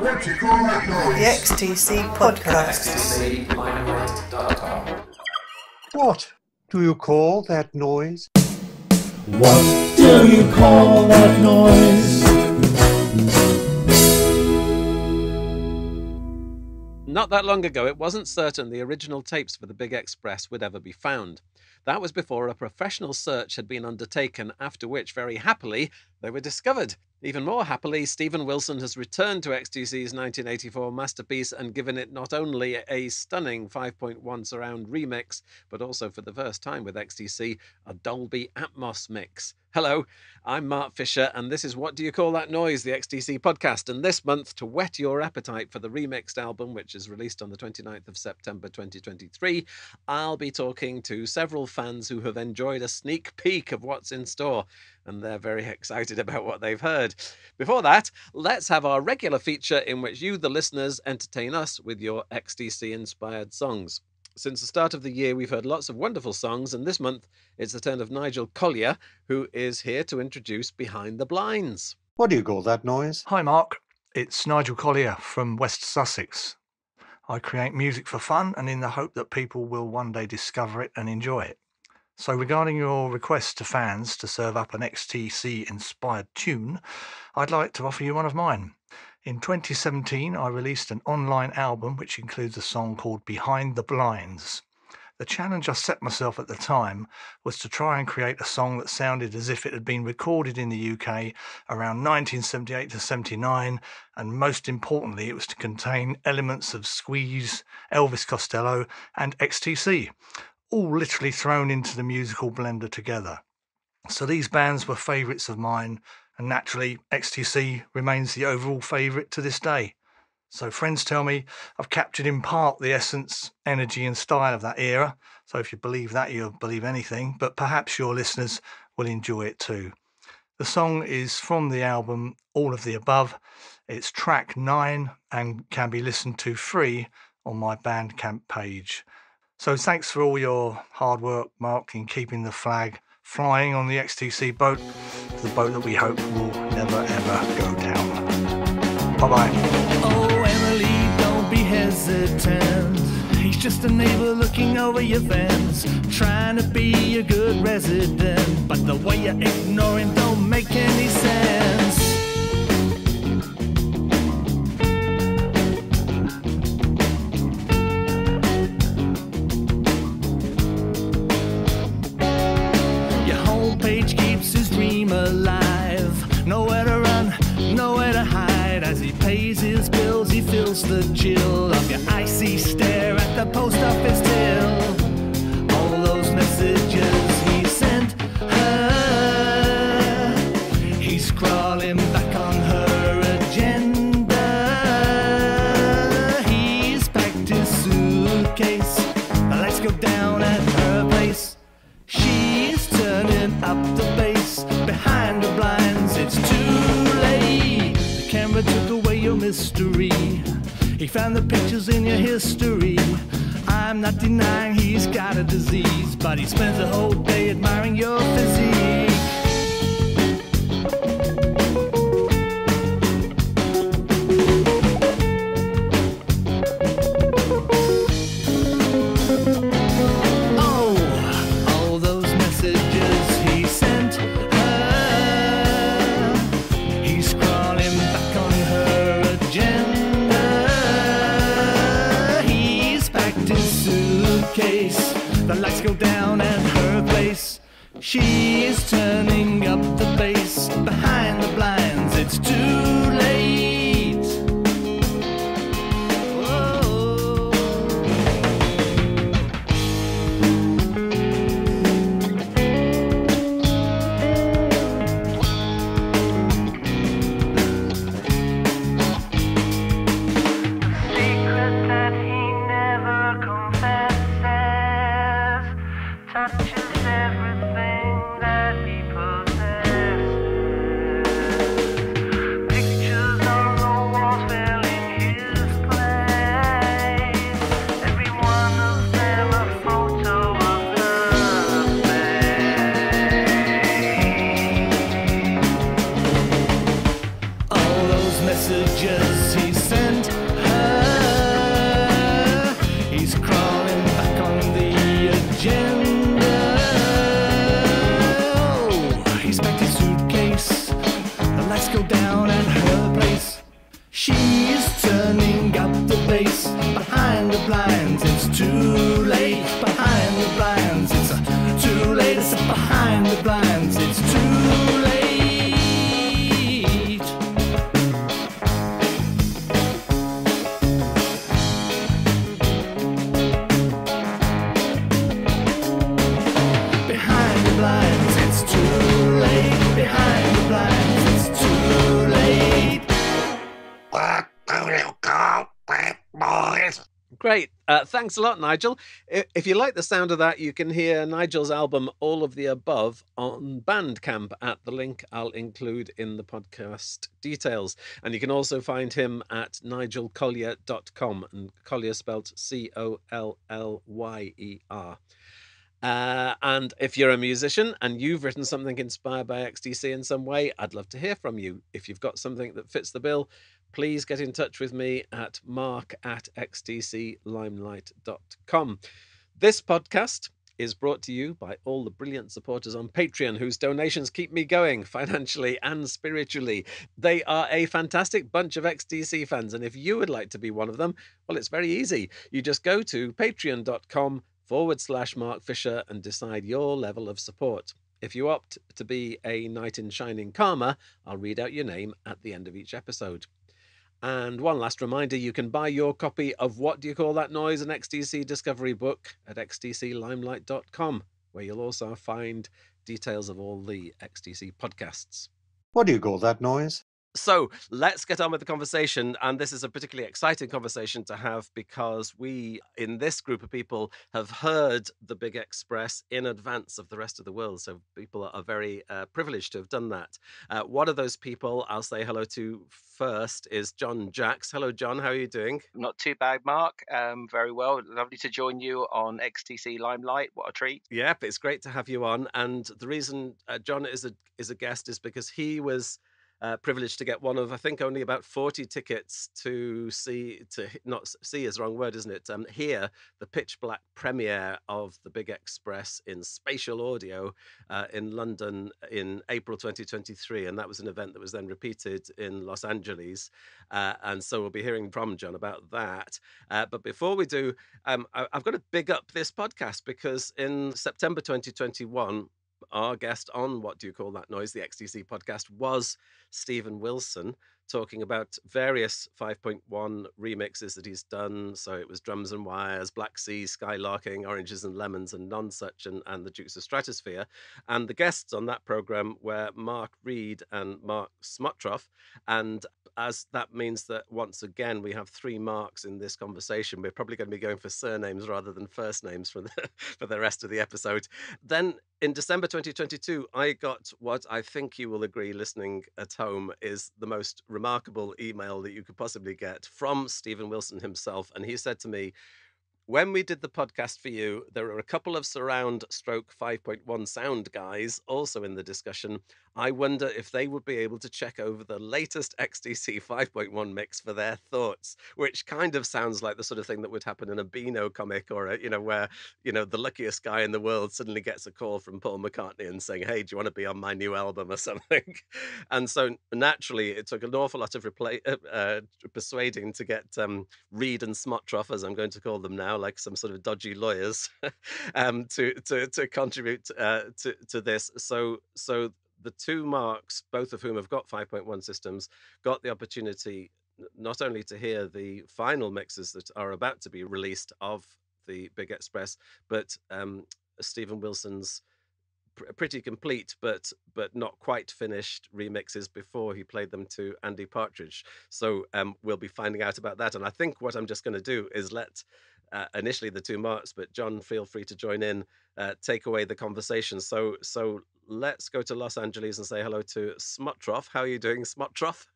What do you call that noise? The XTC Podcast. XTC-Podcast.com. What do you call that noise? What do you call that noise? Not that long ago, it wasn't certain the original tapes for the Big Express would ever be found. That was before a professional search had been undertaken, after which, very happily, they were discovered. Even more happily, Stephen Wilson has returned to XTC's 1984 masterpiece and given it not only a stunning 5.1 surround remix, but also for the first time with XTC, a Dolby Atmos mix. Hello, I'm Mark Fisher, and this is What Do You Call That Noise, the XTC podcast. And this month, to whet your appetite for the remixed album, which is released on the 29th of September 2023, I'll be talking to several fans who have enjoyed a sneak peek of what's in store, and they're very excited about what they've heard. Before that, let's have our regular feature in which you, the listeners, entertain us with your XTC-inspired songs. Since the start of the year, we've heard lots of wonderful songs, and this month it's the turn of Nigel Collier, who is here to introduce Behind the Blinds. What do you call that noise? Hi Mark, it's Nigel Collier from West Sussex. I create music for fun and in the hope that people will one day discover it and enjoy it. So regarding your request to fans to serve up an XTC-inspired tune, I'd like to offer you one of mine. In 2017, I released an online album which includes a song called Behind the Blinds. The challenge I set myself at the time was to try and create a song that sounded as if it had been recorded in the UK around 1978 to 79, and most importantly, it was to contain elements of Squeeze, Elvis Costello and XTC, all literally thrown into the musical blender together. So these bands were favourites of mine, and naturally XTC remains the overall favourite to this day. So friends tell me I've captured in part the essence, energy and style of that era. So if you believe that, you'll believe anything, but perhaps your listeners will enjoy it too. The song is from the album All of the Above. It's track 9 and can be listened to free on my Bandcamp page. So thanks for all your hard work, Mark, in keeping the flag flying on the XTC boat, the boat that we hope will never ever go down. Bye-bye. Oh, Emily, don't be hesitant. He's just a neighbor looking over your fence, trying to be a good resident, but the way you ignore him don't make any sense. Page keeps his dream alive. Nowhere to run, nowhere to hide. As he pays his bills, he feels the chill of your icy stare at the post office till all those messages he sent her, he's crawling back on her agenda. He's packed his suitcase. Let's go down at her place. She's turning up the bass behind the blinds. It's too late. The camera took away your mystery. He found the pictures in your history. I'm not denying he's got a disease, but he spends the whole day admiring your physique. The lights go down at her place. She is turning up the bass behind the blinds. It's too late. Whoa. Secret that he never confesses touches everything that he possesses. Pictures on the walls filling his place. Every one of them a photo of the face. All those messages he sent He's crawling back on the agenda. Oh, he's packed his suitcase. Let's go down at her place. She's turning up the bass. Behind the blinds, it's too late. Behind the blinds, it's too late. It's behind the blinds, it's too late. Behind the blinds, it's too late. Behind the blinds, it's too late. What do you call that noise? Great. Thanks a lot, Nigel. If you like the sound of that, you can hear Nigel's album, All of the Above, on Bandcamp at the link I'll include in the podcast details. And you can also find him at nigelcollier.com, and Collier spelled Collyer. And if you're a musician and you've written something inspired by XTC in some way, I'd love to hear from you. If you've got something that fits the bill, please get in touch with me at mark@xtclimelight.com. This podcast is brought to you by all the brilliant supporters on Patreon, whose donations keep me going financially and spiritually. They are a fantastic bunch of XTC fans, and if you would like to be one of them, well, it's very easy. You just go to patreon.com/Mark Fisher and decide your level of support. If you opt to be a knight in shining karma, I'll read out your name at the end of each episode. And one last reminder, you can buy your copy of What Do You Call That Noise? An XTC Discovery book at xtclimelight.com, where you'll also find details of all the XTC podcasts. What do you call that noise? So let's get on with the conversation. And this is a particularly exciting conversation to have because we, in this group of people, have heard the Big Express in advance of the rest of the world. So people are very privileged to have done that. One of those people I'll say hello to first is Jon Jacques. Hello, John. How are you doing? Not too bad, Mark. Very well. Lovely to join you on XTC Limelight. What a treat. Yep, it's great to have you on. And the reason John is a guest is because he was privileged to get one of, I think, only about 40 tickets to not see is the wrong word, isn't it? Hear the pitch black premiere of the Big Express in spatial audio in London in April 2023. And that was an event that was then repeated in Los Angeles. And so we'll be hearing from John about that. But before we do, I've got to big up this podcast because in September 2021, our guest on What Do You Call That Noise, the XTC podcast, was Stephen Wilson, talking about various 5.1 remixes that he's done. So it was Drums and Wires, Black Sea, Skylarking, Oranges and Lemons, and Nonsuch, and the Dukes of Stratosphere. And the guests on that program were Mark Reed and Mark Smotroff. And as that means that once again we have three Marks in this conversation, we're probably going to be going for surnames rather than first names for the rest of the episode. Then in December 2022, I got what I think you will agree, listening at home, is the most remarkable email that you could possibly get from Stephen Wilson himself. And he said to me, when we did the podcast for you, there were a couple of surround stroke 5.1 sound guys also in the discussion. I wonder if they would be able to check over the latest XTC 5.1 mix for their thoughts, which kind of sounds like the sort of thing that would happen in a Beano comic, or where the luckiest guy in the world suddenly gets a call from Paul McCartney and saying, hey, do you want to be on my new album or something? And so naturally it took an awful lot of persuading to get Reed and Smotroff, as I'm going to call them now, like some sort of dodgy lawyers, to contribute to this. So the two Marks, both of whom have got 5.1 systems, got the opportunity not only to hear the final mixes that are about to be released of the Big Express, but Stephen Wilson's pretty complete but not quite finished remixes before he played them to Andy Partridge. So we'll be finding out about that. And I think what I'm just going to do is let initially the two Marks, but John, feel free to join in, take away the conversation. So let's go to Los Angeles and say hello to Smotroff. How are you doing, Smotroff?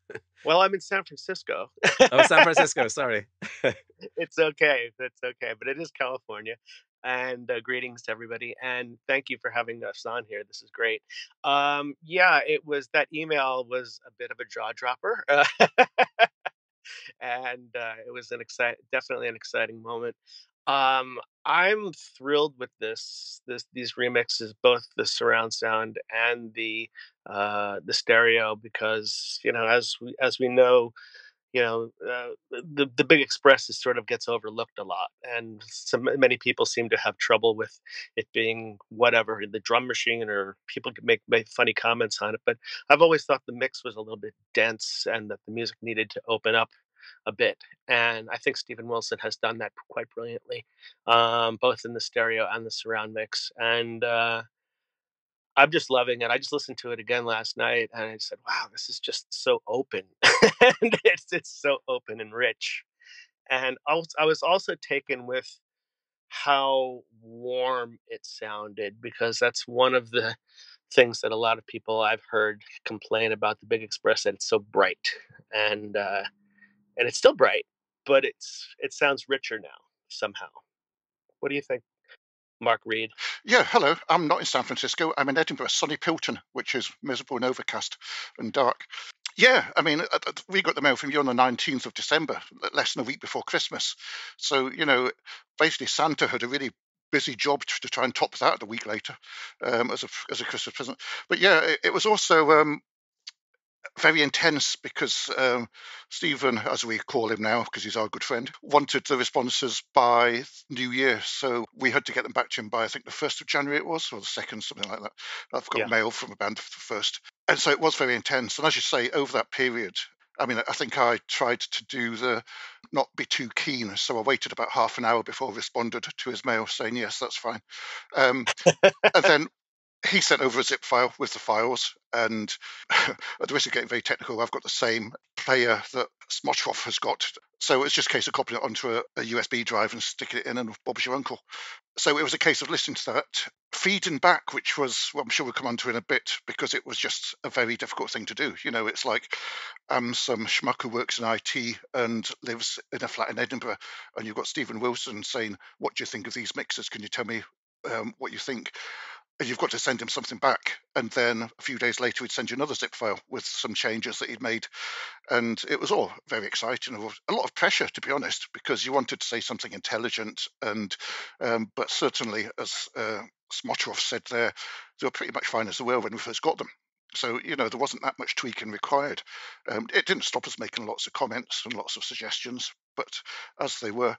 Well, I'm in San Francisco. Oh, San Francisco, sorry. It's okay. That's okay. But it is California. And greetings to everybody. And thank you for having us on here. This is great. That email was a bit of a jaw dropper. And it was definitely an exciting moment. I'm thrilled with these remixes, both the surround sound and the stereo, because as we know, the Big Express is sort of gets overlooked a lot, and many people seem to have trouble with it being whatever the drum machine, or people could make funny comments on it. But I've always thought the mix was a little bit dense, and that the music needed to open up a bit. And I think Stephen Wilson has done that quite brilliantly, both in the stereo and the surround mix. And I'm just loving it. I just listened to it again last night, and I said, "Wow, this is just so open, and it's so open and rich." And I was also taken with how warm it sounded, because that's one of the things that a lot of people I've heard complain about the Big Express, that it's so bright, and uh, and it's still bright, but it sounds richer now somehow. What do you think, Mark Reed? Yeah, hello. I'm not in San Francisco. I'm in Edinburgh, sunny Pilton, which is miserable and overcast and dark. Yeah, I mean, we got the mail from you on the 19th of December, less than a week before Christmas. So, basically Santa had a really busy job to try and top that a week later, as a Christmas present. But yeah, it was also very intense because Stephen, as we call him now, because he's our good friend, wanted the responses by New Year. So we had to get them back to him by, I think, the 1st of January it was, or the 2nd, something like that. I've got Yeah. mail from a band for the 1st. And so it was very intense. And as you say, over that period, I mean, I think I tried to do the not be too keen. So I waited about half an hour before I responded to his mail saying, yes, that's fine. And then he sent over a zip file with the files, and at the risk of getting very technical, I've got the same player that Smotroff has got. So it's just a case of copying it onto a USB drive and sticking it in, and Bob's your uncle. So it was a case of listening to that, feeding back, which was, well, I'm sure we'll come on to in a bit, because it was just a very difficult thing to do. It's like some schmuck who works in IT and lives in a flat in Edinburgh, and you've got Stephen Wilson saying, what do you think of these mixes? Can you tell me what you think? And you've got to send him something back. And then a few days later, he'd send you another zip file with some changes that he'd made. And it was all very exciting. A lot of pressure, to be honest, because you wanted to say something intelligent. And but certainly, as Smotroff said there, they were pretty much fine as they were when we first got them. So, there wasn't that much tweaking required. It didn't stop us making lots of comments and lots of suggestions, but as they were.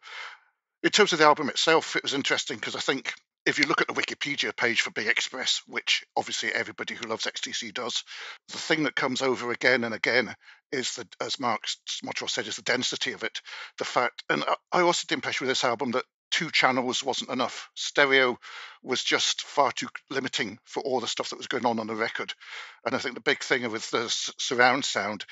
In terms of the album itself, it was interesting because I think if you look at the Wikipedia page for Big Express, which obviously everybody who loves XTC does, the thing that comes over again and again is that, as Mark Smotroff said, is the density of it. The fact, and I also had the impression with this album that 2 channels wasn't enough. Stereo was just far too limiting for all the stuff that was going on the record. And I think the big thing with the surround sound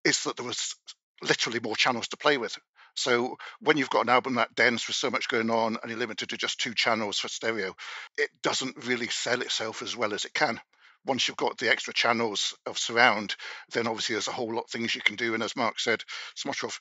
is that there was literally more channels to play with. So when you've got an album that dense with so much going on and you're limited to just 2 channels for stereo, it doesn't really sell itself as well as it can. Once you've got the extra channels of surround, then obviously there's a whole lot of things you can do. And as Mark said, Smotroff,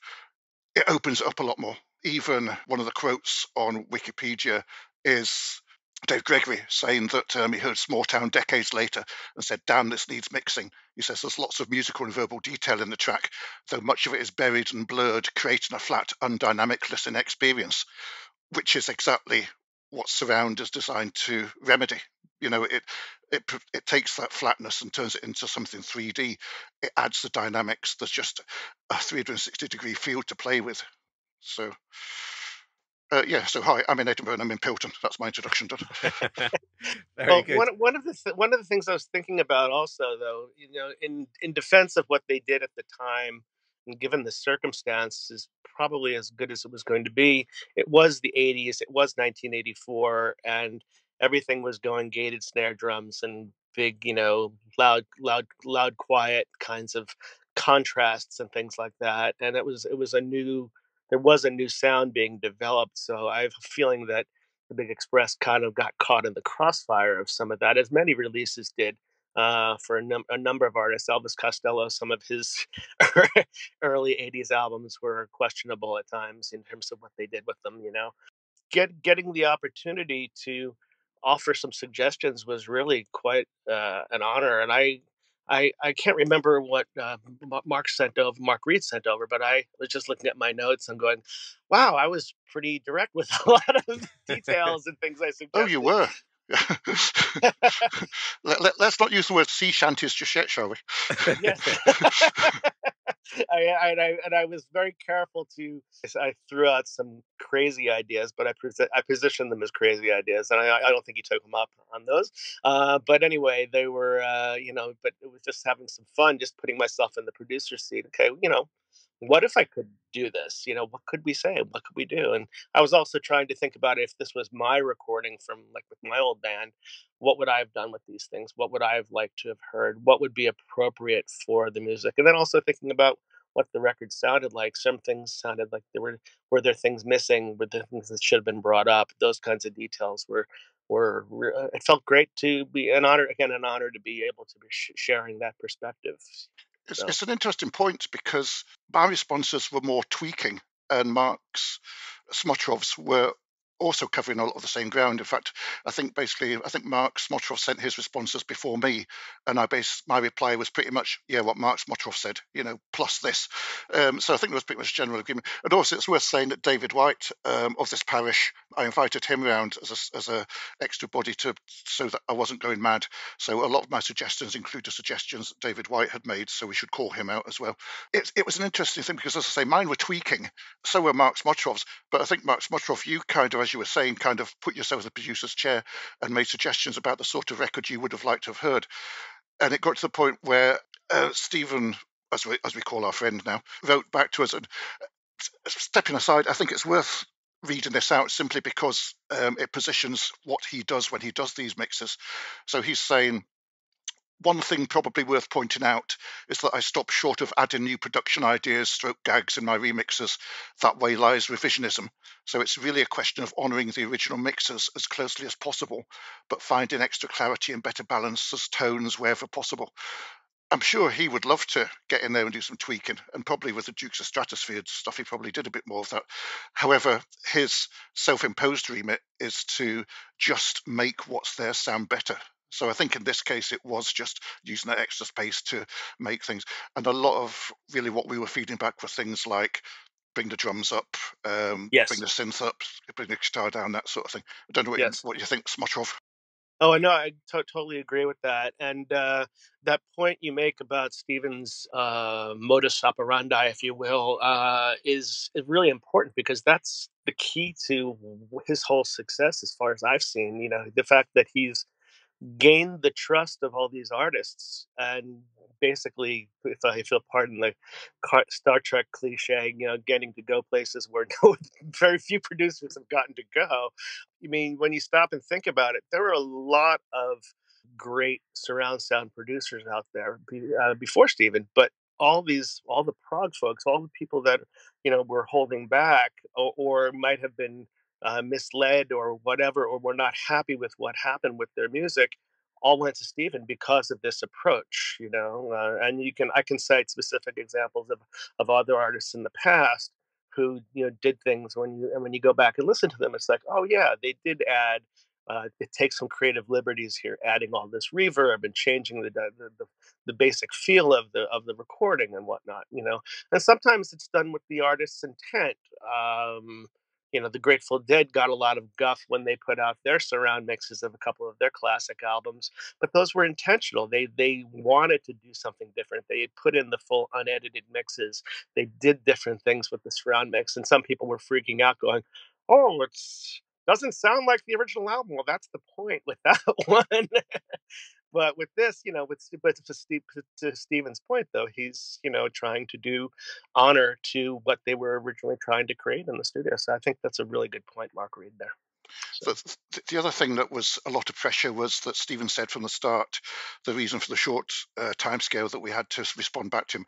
it opens it up a lot more. Even one of the quotes on Wikipedia is Dave Gregory saying that he heard Small Town decades later and said, damn, this needs mixing. He says there's lots of musical and verbal detail in the track, though much of it is buried and blurred, creating a flat, undynamic listening experience, which is exactly what surround is designed to remedy. It takes that flatness and turns it into something 3D. It adds the dynamics. There's just a 360-degree field to play with. So so hi, I'm in Edinburgh and I'm in Pilton. That's my introduction done. Very good. One of the things I was thinking about also, though, in defense of what they did at the time, and given the circumstances, probably as good as it was going to be. It was the '80s. It was 1984, and everything was going gated snare drums and big, loud, quiet kinds of contrasts and things like that. And there was a new sound being developed. So I have a feeling that the Big Express kind of got caught in the crossfire of some of that, as many releases did, for a number of artists. Elvis Costello, some of his early '80s albums were questionable at times in terms of what they did with them. Getting the opportunity to offer some suggestions was really quite an honor, and I can't remember what Mark Reed sent over, but I was just looking at my notes and going, wow, I was pretty direct with a lot of details and things I Oh, you suggested. were. Let's not use the word sea shanties just yet, shall we? Yes. I was very careful to. I threw out some crazy ideas, but I positioned them as crazy ideas, and I don't think he took them up on those. But anyway, they were, but it was just having some fun, just putting myself in the producer's seat. Okay, what if I could do this? What could we say? What could we do? And I was also trying to think about if this was my recording from like with my old band, what would I have done with these things? What would I have liked to have heard? What would be appropriate for the music? And then also thinking about what the record sounded like. Some things sounded like were there things missing? Were there things that should have been brought up? Those kinds of details it felt great to be an honor to be able to be sharing that perspective. It's an interesting point because my responses were more tweaking, and Mark's Smotroff's were also covering a lot of the same ground. In fact, I think Mark Smotroff sent his responses before me, and my reply was pretty much, what Mark Smotroff said, plus this. So I think there was pretty much general agreement. And also, it's worth saying that David White of this parish, I invited him round as a extra body so that I wasn't going mad. So a lot of my suggestions include the suggestions that David White had made, so we should call him out as well. It was an interesting thing because, as I say, mine were tweaking, so were Mark Smotroff's, but I think Mark Smotroff, you kind of, as you were saying, kind of put yourself in the producer's chair and made suggestions about the sort of record you would have liked to have heard. And it got to the point where Stephen, as we call our friend now, wrote back to us. And stepping aside, I think it's worth reading this out simply because it positions what he does when he does these mixes. So he's saying, one thing probably worth pointing out is that I stop short of adding new production ideas, gags in my remixes. That way lies revisionism. So it's really a question of honouring the original mixes as closely as possible, but finding extra clarity and better balance as tones wherever possible. I'm sure he would love to get in there and do some tweaking, and probably with the Dukes of Stratosphere stuff, he probably did a bit more of that. However, his self-imposed remit is to just make what's there sound better. So I think in this case, it was just using that extra space to make things. And a lot of really what we were feeding back were things like bring the drums up, Yes. bring the synth up, bring the guitar down, that sort of thing. I don't know what you think, Smotroff. Oh, no, I totally agree with that. And that point you make about Stephen's modus operandi, if you will, is really important because that's the key to his whole success as far as I've seen. The fact that he's gained the trust of all these artists and basically, if I feel pardon the Star Trek cliche, getting to go places where very few producers have gotten to go. I mean, when you stop and think about it, there were a lot of great surround sound producers out there before Stephen, but all the prog folks, all the people that were holding back or might have been misled or whatever, or were not happy with what happened with their music, all went to Stephen because of this approach, and I can cite specific examples of other artists in the past who did things when you go back and listen to them, it's like, oh yeah, they did add. It takes some creative liberties here, adding all this reverb and changing the basic feel of the recording and whatnot, And sometimes it's done with the artist's intent. The Grateful Dead got a lot of guff when they put out their surround mixes of a couple of their classic albums, but those were intentional. They wanted to do something different. They had put in the full unedited mixes. They did different things with the surround mix, and some people were freaking out, going, "Oh, it's doesn't sound like the original album." Well, that's the point with that one. But with this, to Stephen's point, though, he's trying to do honor to what they were originally trying to create in the studio. So I think that's a really good point, Mark Reed, there. So. The other thing that was a lot of pressure was that Stephen said from the start, the reason for the short timescale that we had to respond back to him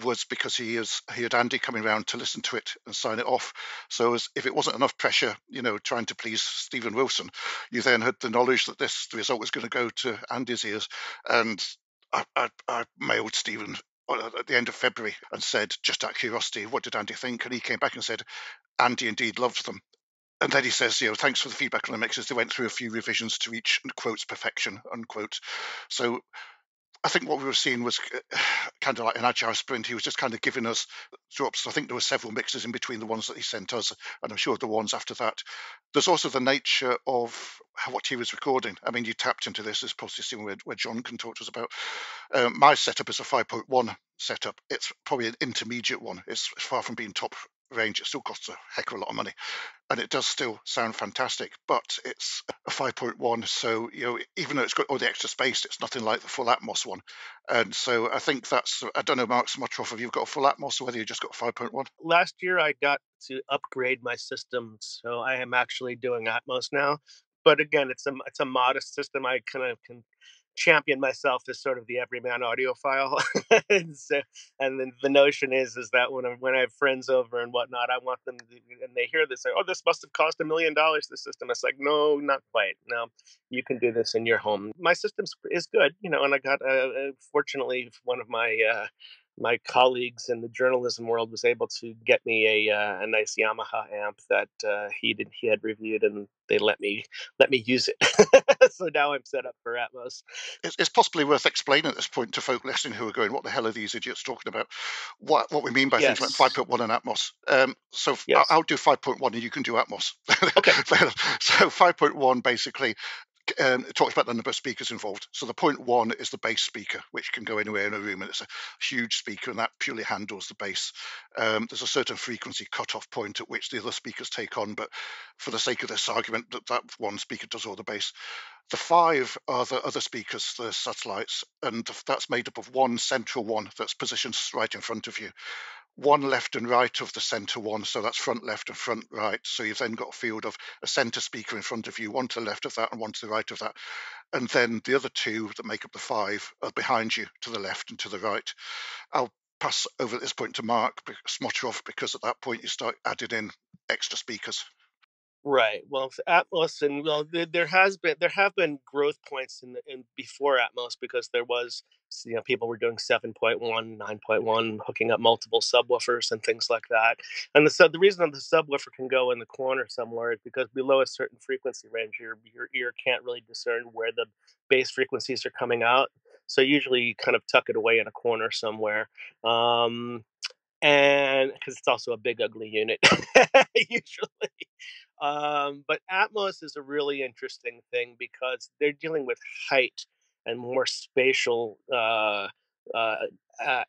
was because he had Andy coming around to listen to it and sign it off. So if it wasn't enough pressure, trying to please Stephen Wilson, you then had the knowledge that the result was going to go to Andy's ears. And I mailed Stephen at the end of February and said, just out of curiosity, what did Andy think? And he came back and said, Andy indeed loved them. And then he says, thanks for the feedback on the mixes. They went through a few revisions to reach, quotes, perfection, unquote. So I think what we were seeing was kind of like an agile sprint. He was just kind of giving us drops. I think there were several mixes in between the ones that he sent us, and I'm sure the ones after that. There's also the nature of what he was recording. I mean, you tapped into this, as possibly seen where John can talk to us about. My setup is a 5.1 setup. It's probably an intermediate one. It's far from being top range. It still costs a heck of a lot of money, and it does still sound fantastic, but it's a 5.1, so even though it's got all the extra space, it's nothing like the full Atmos one. And so I think I don't know, Mark Smotroff, if you've got a full Atmos or whether you just got 5.1. Last year I got to upgrade my system, so I am actually doing Atmos now. But again, it's a modest system. I kind of can champion myself as sort of the everyman audiophile, and then the notion is that when I have friends over and whatnot, I want them to, and they hear this, say, "Oh, this must have cost $1 million." The system. It's like, no, not quite. No, you can do this in your home. My system is good, and I got fortunately one of my colleagues in the journalism world was able to get me a nice Yamaha amp that he had reviewed, and they let me use it. So now I'm set up for Atmos. It's possibly worth explaining at this point to folk listening who are going, "What the hell are these idiots talking about?" What we mean by things like 5.1 and Atmos. So yes. I'll do 5.1 and you can do Atmos. Okay. So 5.1 basically. It talks about the number of speakers involved. So the 0.1 is the bass speaker, which can go anywhere in a room, and it's a huge speaker, and that purely handles the bass. There's a certain frequency cutoff point at which the other speakers take on, but for the sake of this argument, that one speaker does all the bass. The 5 are the other speakers, the satellites, and that's made up of one central one that's positioned right in front of you. One left and right of the center one, so that's front left and front right. So you've then got a field of a center speaker in front of you, one to the left of that and one to the right of that. And then the other 2 that make up the 5 are behind you, to the left and to the right. I'll pass over at this point to Mark Smotroff, because at that point you start adding in extra speakers. Right. Well, Atmos, and there have been growth points in before Atmos, because there was, people were doing 7.1, 9.1, hooking up multiple subwoofers and things like that. And the reason the subwoofer can go in the corner somewhere is because below a certain frequency range, your ear can't really discern where the bass frequencies are coming out. So usually you kind of tuck it away in a corner somewhere. And because it's also a big ugly unit usually. But Atmos is a really interesting thing because they're dealing with height and more spatial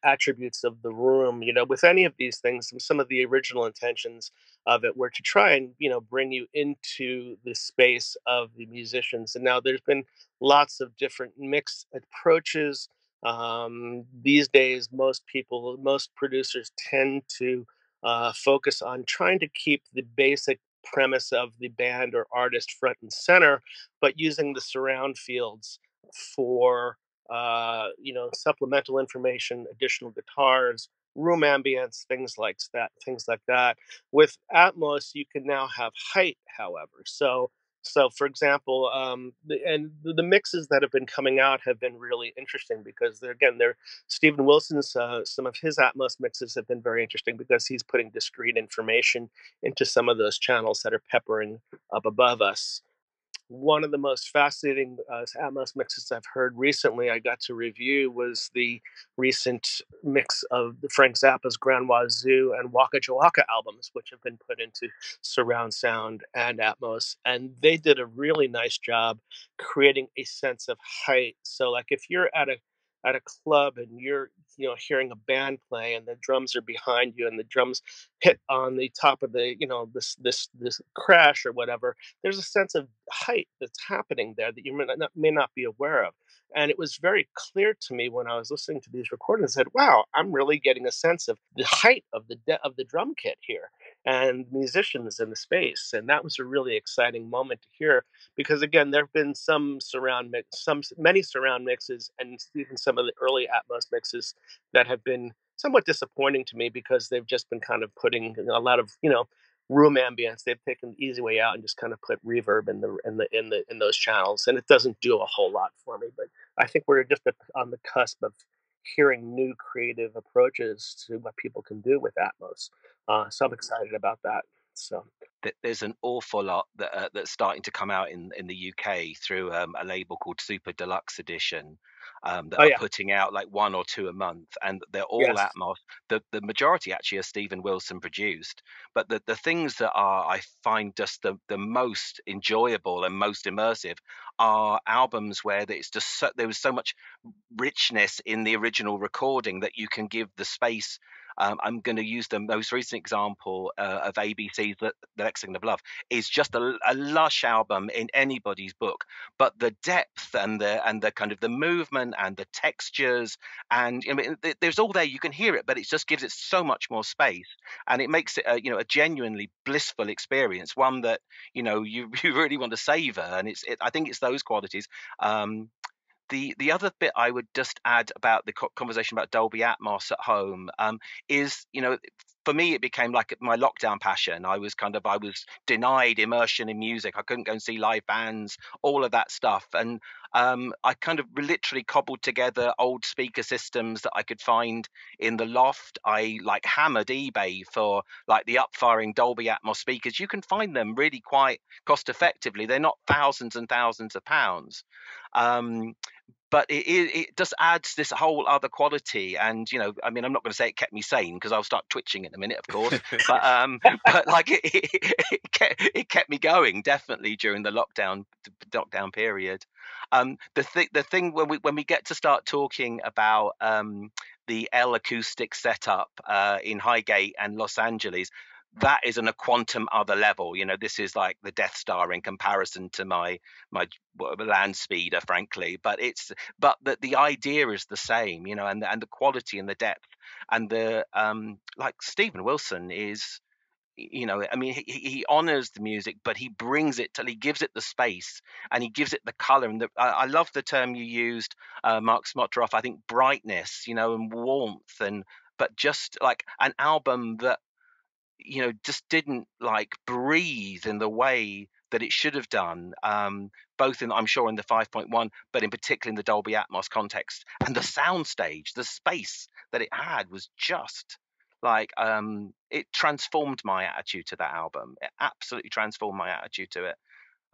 attributes of the room. With any of these things, some of the original intentions of it were to try and bring you into the space of the musicians. And now there's been lots of different mix approaches. These days, most producers tend to focus on trying to keep the basic premise of the band or artist front and center, but using the surround fields for supplemental information, additional guitars, room ambience, things like that. With Atmos, you can now have height, however. So, for example, the mixes that have been coming out have been really interesting because they're Stephen Wilson's some of his Atmos mixes have been very interesting because he's putting discrete information into some of those channels that are peppering up above us. One of the most fascinating Atmos mixes I've heard recently, I got to review, was the recent mix of Frank Zappa's Grand Wazoo and Waka Jawaka albums, which have been put into surround sound and Atmos. And they did a really nice job creating a sense of height. So like if you're at a club and you're hearing a band play and the drums are behind you and the drums hit on the top of the this crash or whatever, there's a sense of height that's happening there that you may not be aware of. And it was very clear to me when I was listening to these recordings that, wow, I'm really getting a sense of the height of the drum kit here and musicians in the space. And that was a really exciting moment to hear because, again, there have been many surround mixes and even some of the early Atmos mixes that have been somewhat disappointing to me because they've just been kind of putting a lot of, room ambience. They've taken the easy way out and just kind of put reverb in those channels, and it doesn't do a whole lot for me. But I think we're just on the cusp of hearing new creative approaches to what people can do with Atmos. So I'm excited about that. So there's an awful lot that's starting to come out in the UK through a label called Super Deluxe Edition. that Oh are yeah. putting out like 1 or 2 a month, and they're all Yes. Atmos. The majority actually are Stephen Wilson produced, but the things that are, I find, just the most enjoyable and most immersive are albums where it's just there was so much richness in the original recording that you can give the space. I'm going to use the most recent example of ABC's The Lexicon of Love. Is just a lush album in anybody's book, but the depth and the kind of the movement and the textures, and I mean, there's all there. You can hear it, but it just gives it so much more space, and it makes it a genuinely blissful experience, one that you really want to savor. And I think it's those qualities. The other bit I would just add about the conversation about Dolby Atmos at home is, for me, it became like my lockdown passion. I was denied immersion in music. I couldn't go and see live bands, all of that stuff. And I kind of literally cobbled together old speaker systems that I could find in the loft. I like hammered eBay for like the up-firing Dolby Atmos speakers. You can find them really quite cost effectively. They're not thousands and thousands of pounds. But it just adds this whole other quality. And I mean, I'm not going to say it kept me sane, because I'll start twitching in a minute, of course. But like it kept me going, definitely, during the lockdown period. The thing when we get to start talking about the L acoustic setup in Highgate and Los Angeles, that is on a quantum other level. This is like the Death Star in comparison to my land speeder, frankly. But the idea is the same, and the quality and the depth, and the like Stephen Wilson is, I mean, he honors the music, but he brings it till he gives it the space, and he gives it the color. And I love the term you used, Mark Smotroff. I think brightness, and warmth, but just like an album that just didn't like breathe in the way that it should have done, both I'm sure in the 5.1, but in particular in the Dolby Atmos context. And the soundstage, the space that it had, was just like it transformed my attitude to that album. It absolutely transformed my attitude to it.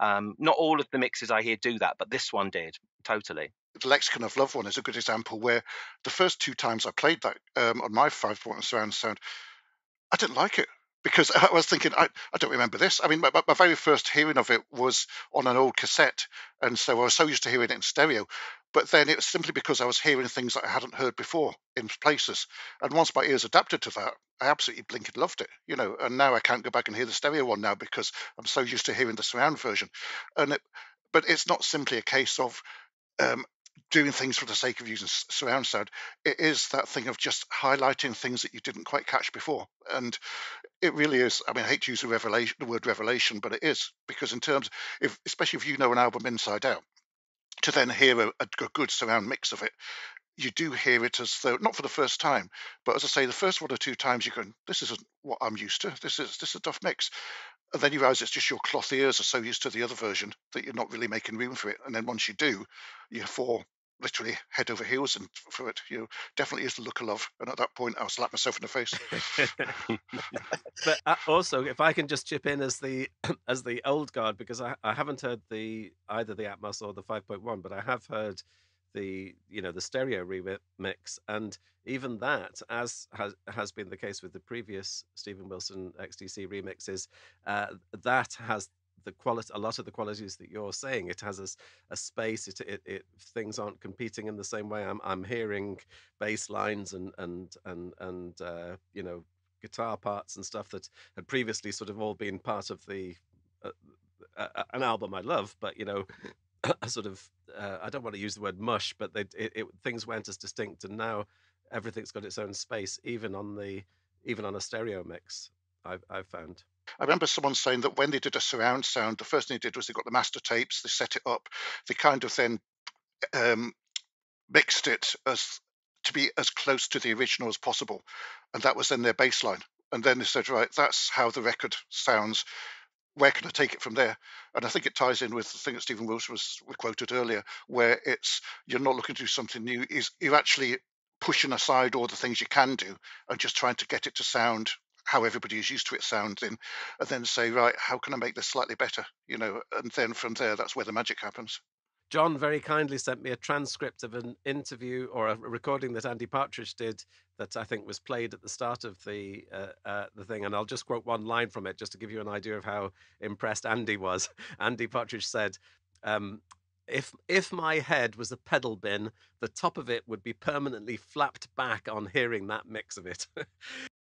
Not all of the mixes I hear do that, but this one did, totally. The Lexicon of Love one is a good example, where the first 2 times I played that on my 5.1 surround sound, I didn't like it, because I was thinking, I don't remember this. I mean, my very first hearing of it was on an old cassette, and so I was so used to hearing it in stereo. But then it was simply because I was hearing things that I hadn't heard before in places. And once my ears adapted to that, I absolutely blinking loved it, and now I can't go back and hear the stereo one now, because I'm so used to hearing the surround version. But it's not simply a case of doing things for the sake of using surround sound. It is that thing of just highlighting things that you didn't quite catch before. And it really is. I mean, I hate to use the word revelation, but it is, because in terms, especially if you know an album inside out, to then hear a good surround mix of it, you do hear it as though, not for the first time, but as I say, the first 1 or 2 times you're going, this isn't what I'm used to. This is a tough mix. And then you realize it's just your cloth ears are so used to the other version that you're not really making room for it. And then once you do, you fall literally head over heels and for it. Definitely is the look of love. And at that point, I'll slap myself in the face. But also, if I can just chip in as the old guard, because I haven't heard either the Atmos or the 5.1, but I have heard the stereo remix, and even that, as has been the case with the previous Stephen Wilson XTC remixes, that has a lot of the qualities that you're saying. It has a space. It things aren't competing in the same way. I'm hearing bass lines and guitar parts and stuff that had previously sort of all been part of the an album I love, but a sort of I don't want to use the word mush, but things went as distinct, and now everything's got its own space, even on a stereo mix. I've found. I remember someone saying that when they did a surround sound, the first thing they did was they got the master tapes, they set it up, they kind of then mixed it to be as close to the original as possible, and that was then their baseline. And then they said, right, that's how the record sounds. Where can I take it from there? And I think it ties in with the thing that Stephen Wilson was quoted earlier, where you're not looking to do something new. You're actually pushing aside all the things you can do and just trying to get it to sound how everybody is used to it sounding, and then say, right, how can I make this slightly better? And then from there, that's where the magic happens. John very kindly sent me a transcript of an interview or a recording that Andy Partridge did that I think was played at the start of the thing, and I'll just quote one line from it just to give you an idea of how impressed Andy was. Andy Partridge said, if my head was a pedal bin, the top of it would be permanently flapped back on hearing that mix of it.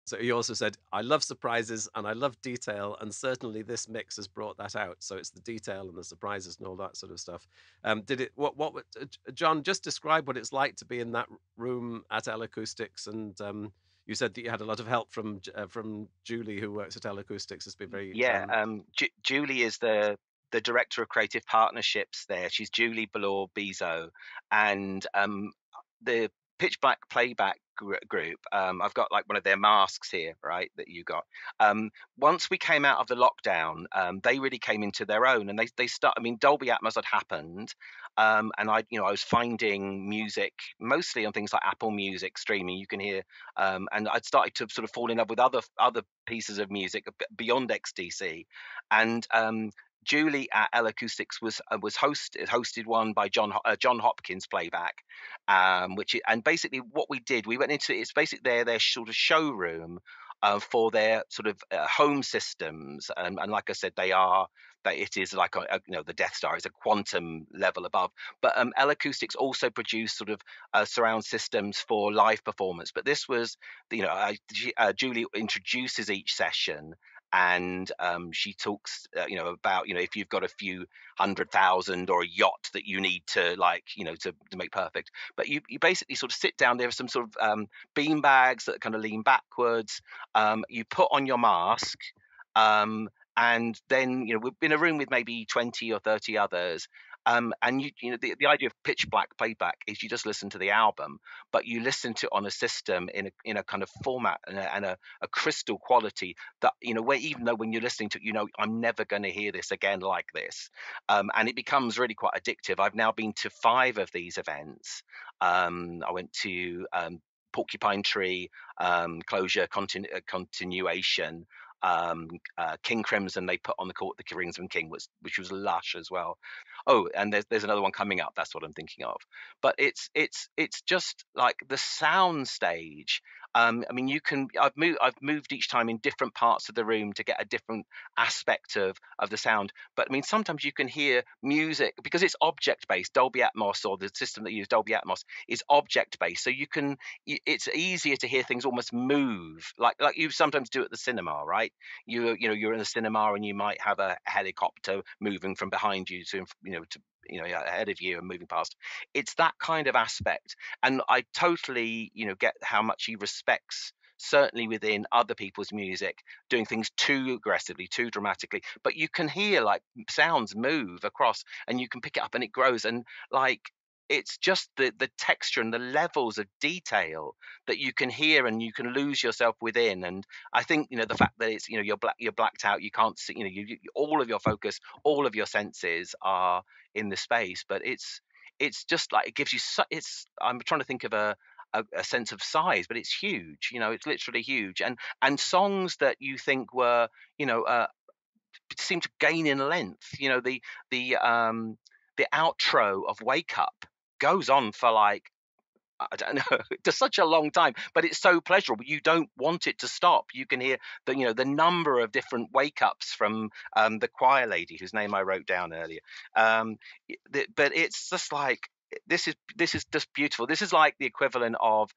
So he also said, I love surprises and I love detail, and certainly this mix has brought that out. So it's the detail and the surprises and all that sort of stuff. John, just describe what it's like to be in that room at L Acoustics, and you said that you had a lot of help from Julie, who works at L Acoustics. It's been very Julie is the director of creative partnerships there. She's Julie Ballor Bezo, and the Pitch Black Playback group. I've got like one of their masks here, right, that you got. Once we came out of the lockdown, they really came into their own, and they start. I mean, Dolby Atmos had happened, and I was finding music mostly on things like Apple Music streaming. You can hear, and I'd started to sort of fall in love with other pieces of music beyond XTC, and Julie at L Acoustics was hosted one by John Hopkins Playback, and basically what we did, we went into, it's basically their sort of showroom for their sort of home systems, and like I said, it is like the Death Star is a quantum level above. But L Acoustics also produced sort of surround systems for live performance. But this was, Julie introduces each session. And she talks, about, if you've got a few 100,000 or a yacht that you need to to make perfect. But you basically sort of sit down. There are some sort of bean bags that kind of lean backwards. You put on your mask, and then we're in a room with maybe 20 or 30 others. And the idea of Pitch Black Playback is you just listen to the album, but you listen to it on a system in a kind of format and a crystal quality that where even though when you're listening to it, I'm never going to hear this again like this, and it becomes really quite addictive. I've now been to 5 of these events. I went to Porcupine Tree, Closure, Continuation. King Crimson they put on the Court, the Crimson King, which was lush as well. Oh, and there's another one coming up. That's what I'm thinking of. But it's just like the sound stage. I mean, I've moved each time in different parts of the room to get a different aspect of the sound. But I mean, sometimes you can hear music because it's object based. Dolby Atmos, or the system that uses Dolby Atmos, is object based. So it's easier to hear things almost move, like you sometimes do at the cinema, right? You're in the cinema and you might have a helicopter moving from behind you to ahead of you and moving past. It's that kind of aspect, and I totally get how much he respects, certainly within other people's music, doing things too aggressively, too dramatically. But you can hear like sounds move across, and you can pick it up, and it grows, and like it's just the texture and the levels of detail that you can hear and you can lose yourself within. And I think the fact that it's you're blacked out, you can't see, all of your focus, all of your senses are in the space, but it's just like it gives you I'm trying to think of a sense of size, but it's huge. It's literally huge, and songs that you think were seem to gain in length. The outro of Wake Up goes on for like, I don't know, to such a long time, but it's so pleasurable. You don't want it to stop. You can hear the number of different wake ups from the choir lady whose name I wrote down earlier. But it's just like, this is just beautiful. This is like the equivalent of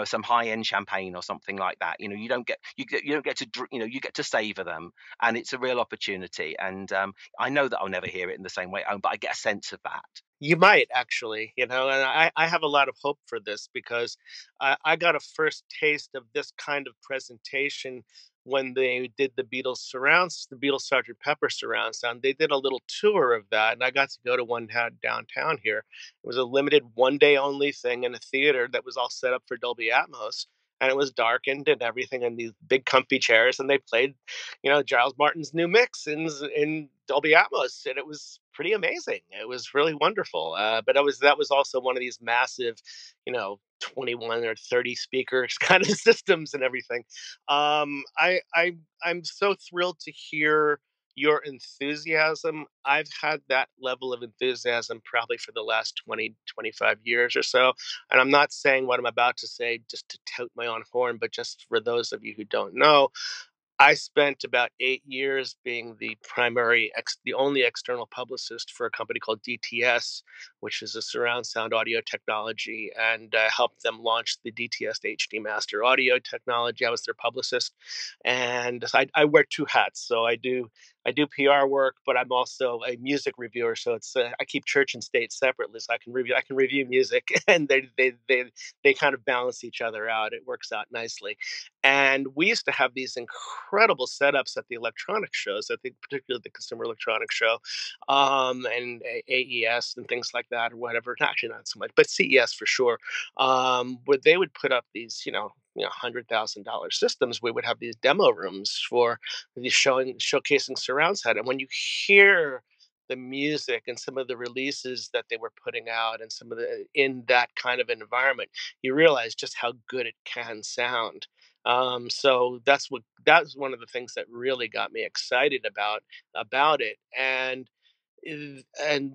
some high-end champagne or something like that. You don't get to you get to savor them, and it's a real opportunity. And I know that I'll never hear it in the same way, but I get a sense of that. You might actually, and I have a lot of hope for this because I got a first taste of this kind of presentation when they did the Beatles Sgt. Pepper surround sound. They did a little tour of that, and I got to go to one downtown here. It was a limited one-day only thing in a theater that was all set up for Dolby Atmos, and it was darkened and everything, and these big comfy chairs, and they played, Giles Martin's new mix in Dolby Atmos, and it was pretty amazing. It was really wonderful. But that was also one of these massive, 21 or 30 speakers kind of systems and everything. I'm so thrilled to hear your enthusiasm, I've had that level of enthusiasm probably for the last 20, 25 years or so. And I'm not saying what I'm about to say just to toot my own horn, but just for those of you who don't know, I spent about 8 years being the only external publicist for a company called DTS, which is a surround sound audio technology, and helped them launch the DTS HD Master audio technology. I was their publicist, and I wear two hats. So I do PR work, but I'm also a music reviewer. So it's I keep church and state separately. So I can review music, and they kind of balance each other out. It works out nicely. And we used to have these incredible setups at the electronic shows, I think particularly the Consumer Electronics Show, and AES and things like that, or whatever. Actually, not so much, but CES for sure, where they would put up these, $100,000 systems. We would have these demo rooms for these showcasing surround sound. And when you hear the music and some of the releases that they were putting out and some of the in that kind of environment, you realize just how good it can sound. So that's one of the things that really got me excited about it, and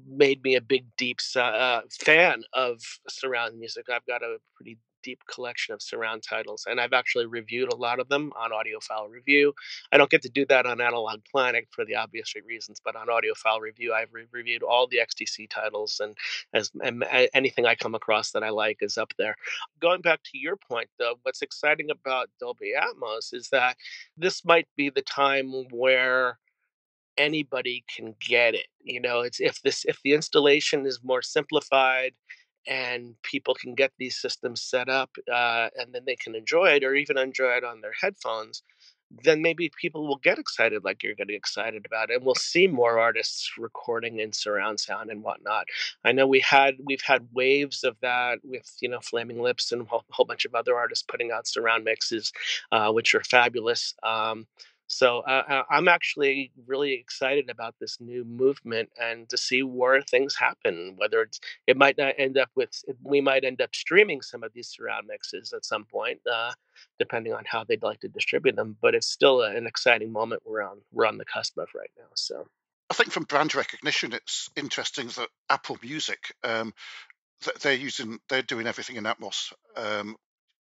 made me a big deep fan of surround music. I've got a pretty deep collection of surround titles, and I've actually reviewed a lot of them on Audiophile Review. I don't get to do that on Analog Planet for the obvious reasons, but on Audiophile Review, I've reviewed all the XTC titles, and anything I come across that I like is up there. Going back to your point, though, what's exciting about Dolby Atmos is that this might be the time where anybody can get it. It's if the installation is more simplified and people can get these systems set up, and then they can enjoy it or even enjoy it on their headphones, then maybe people will get excited like you're getting excited about it, and we'll see more artists recording in surround sound and whatnot. I know we've had waves of that with Flaming Lips and a whole bunch of other artists putting out surround mixes, which are fabulous. So I'm actually really excited about this new movement and to see where things happen. Whether it might not end up we might end up streaming some of these surround mixes at some point, depending on how they'd like to distribute them. But it's still an exciting moment we're on the cusp of right now. So I think from brand recognition, it's interesting that Apple Music, they're doing everything in Atmos.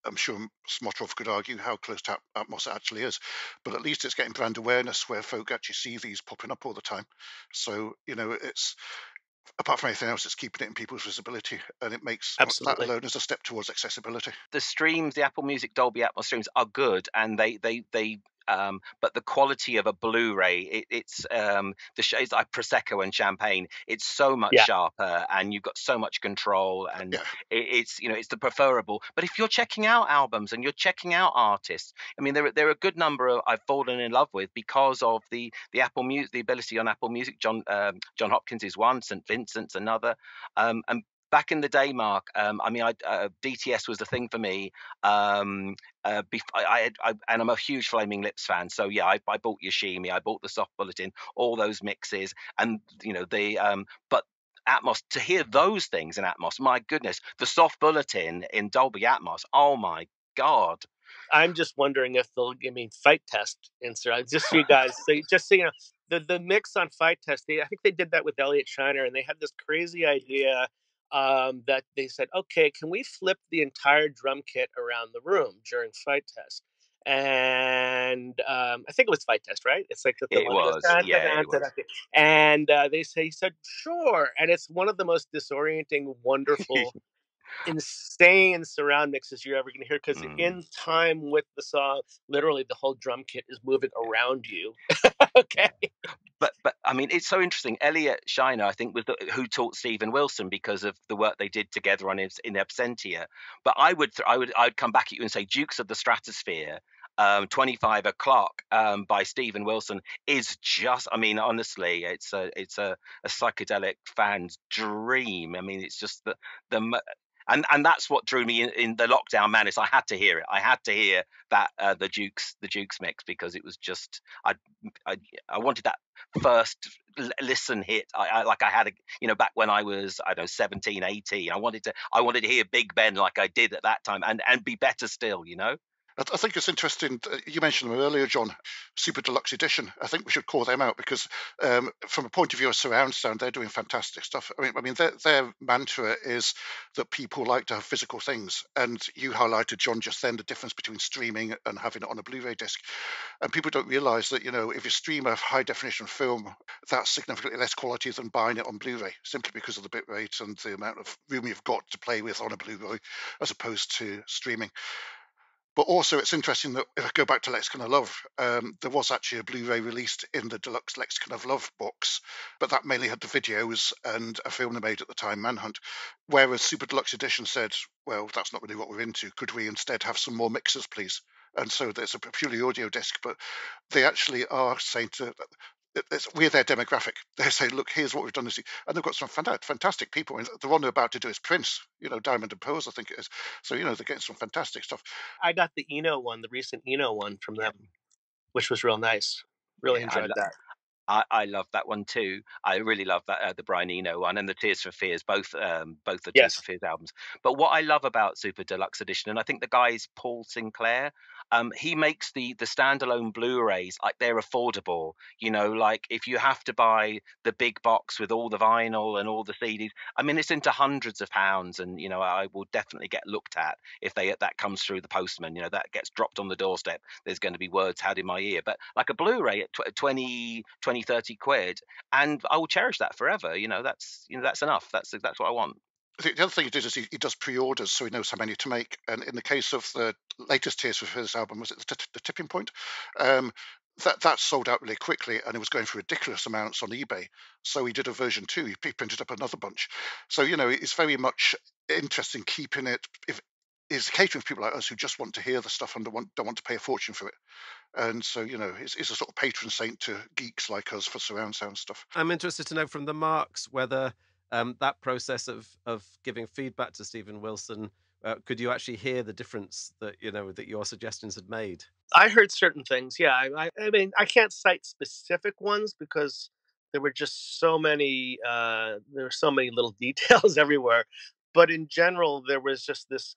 I'm sure Smotroff could argue how close to Atmos it actually is, but at least it's getting brand awareness where folk actually see these popping up all the time. So, it's, apart from anything else, it's keeping it in people's visibility, and it makes that alone as a step towards accessibility. The streams, the Apple Music Dolby Atmos streams are good, and they but the quality of a Blu-ray, it's like Prosecco and champagne. It's so much sharper, and you've got so much control, and it's the preferable. But if you're checking out albums and you're checking out artists, I mean, there are a good number of I've fallen in love with because of the Apple Music, the ability on Apple Music. John Hopkins is one, St. Vincent's another, and back in the day, Mark, DTS was the thing for me. And I'm a huge Flaming Lips fan, so yeah, I bought Yoshimi, I bought the Soft Bulletin, all those mixes, and but Atmos, to hear those things in Atmos, my goodness, the Soft Bulletin in Dolby Atmos, oh my God. I'm just wondering if they'll give me Fight Test insert. Just so you guys, so you know, the mix on Fight Test, I think they did that with Elliot Shiner, and they had this crazy idea that they said, okay, can we flip the entire drum kit around the room during Fight Test? And I think it was Fight Test, right? It's like it was. And he said, sure. And it's one of the most disorienting, wonderful, insane surround mixes you're ever going to hear, because in time with the song, literally the whole drum kit is moving around you. Okay. But I mean, it's so interesting. Elliot Shiner, I think, was who taught Stephen Wilson because of the work they did together on in Absentia. But I'd come back at you and say Dukes of the Stratosphere, 25 O'Clock by Stephen Wilson is just, I mean, honestly, it's a psychedelic fan's dream. I mean, it's just and that's what drew me in the lockdown madness. I had to hear it. I had to hear that the Dukes mix, because it was just I wanted that first listen hit. I had back when I was 17, 18. I wanted to hear Big Ben like I did at that time, and be better still. I think it's interesting. You mentioned them earlier, John. Super Deluxe Edition. I think we should call them out because, from a point of view of surround sound, they're doing fantastic stuff. I mean, their mantra is that people like to have physical things, and you highlighted, John, just then the difference between streaming and having it on a Blu-ray disc. And people don't realise that if you stream a high definition film, that's significantly less quality than buying it on Blu-ray, simply because of the bit rate and the amount of room you've got to play with on a Blu-ray, as opposed to streaming. But also, it's interesting that if I go back to Lexicon of Love, there was actually a Blu-ray released in the deluxe Lexicon of Love box, but that mainly had the videos and a film they made at the time, Manhunt. Whereas Super Deluxe Edition said, well, that's not really what we're into. Could we instead have some more mixers, please? And so there's a purely audio disc, but they actually are saying we're their demographic. They're saying, look, here's what we've done. And they've got some fantastic people. And the one they're about to do is Prince, Diamond and Pearls, I think it is. So, they're getting some fantastic stuff. I got the Eno one, the recent Eno one from them, which was real nice. Really enjoyed that. I love that one too. I really love that the Brian Eno one and the Tears for Fears, both the Tears Yes. for Fears albums. But what I love about Super Deluxe Edition, and I think the guy is Paul Sinclair, he makes the standalone Blu-rays like they're affordable. Like if you have to buy the big box with all the vinyl and all the CDs, I mean it's into hundreds of pounds, and I will definitely get looked at if that comes through the postman. That gets dropped on the doorstep. There's going to be words had in my ear. But like a Blu-ray at 20, 30 quid, and I will cherish that forever. That's enough. That's what I want. The other thing he did is he does pre-orders, so he knows how many to make. And in the case of the latest Tears for Fears album, was it the Tipping Point? That sold out really quickly, and it was going for ridiculous amounts on eBay. So he did a version 2. He printed up another bunch. So it's very much interesting keeping it. Is catering for people like us who just want to hear the stuff and don't want to pay a fortune for it. And so, it's a sort of patron saint to geeks like us for surround sound stuff. I'm interested to know from the Marks whether that process of giving feedback to Stephen Wilson, could you actually hear the difference that that your suggestions had made? I heard certain things. Yeah, I mean, I can't cite specific ones because there were just so many. There were so many little details everywhere. But in general, there was just this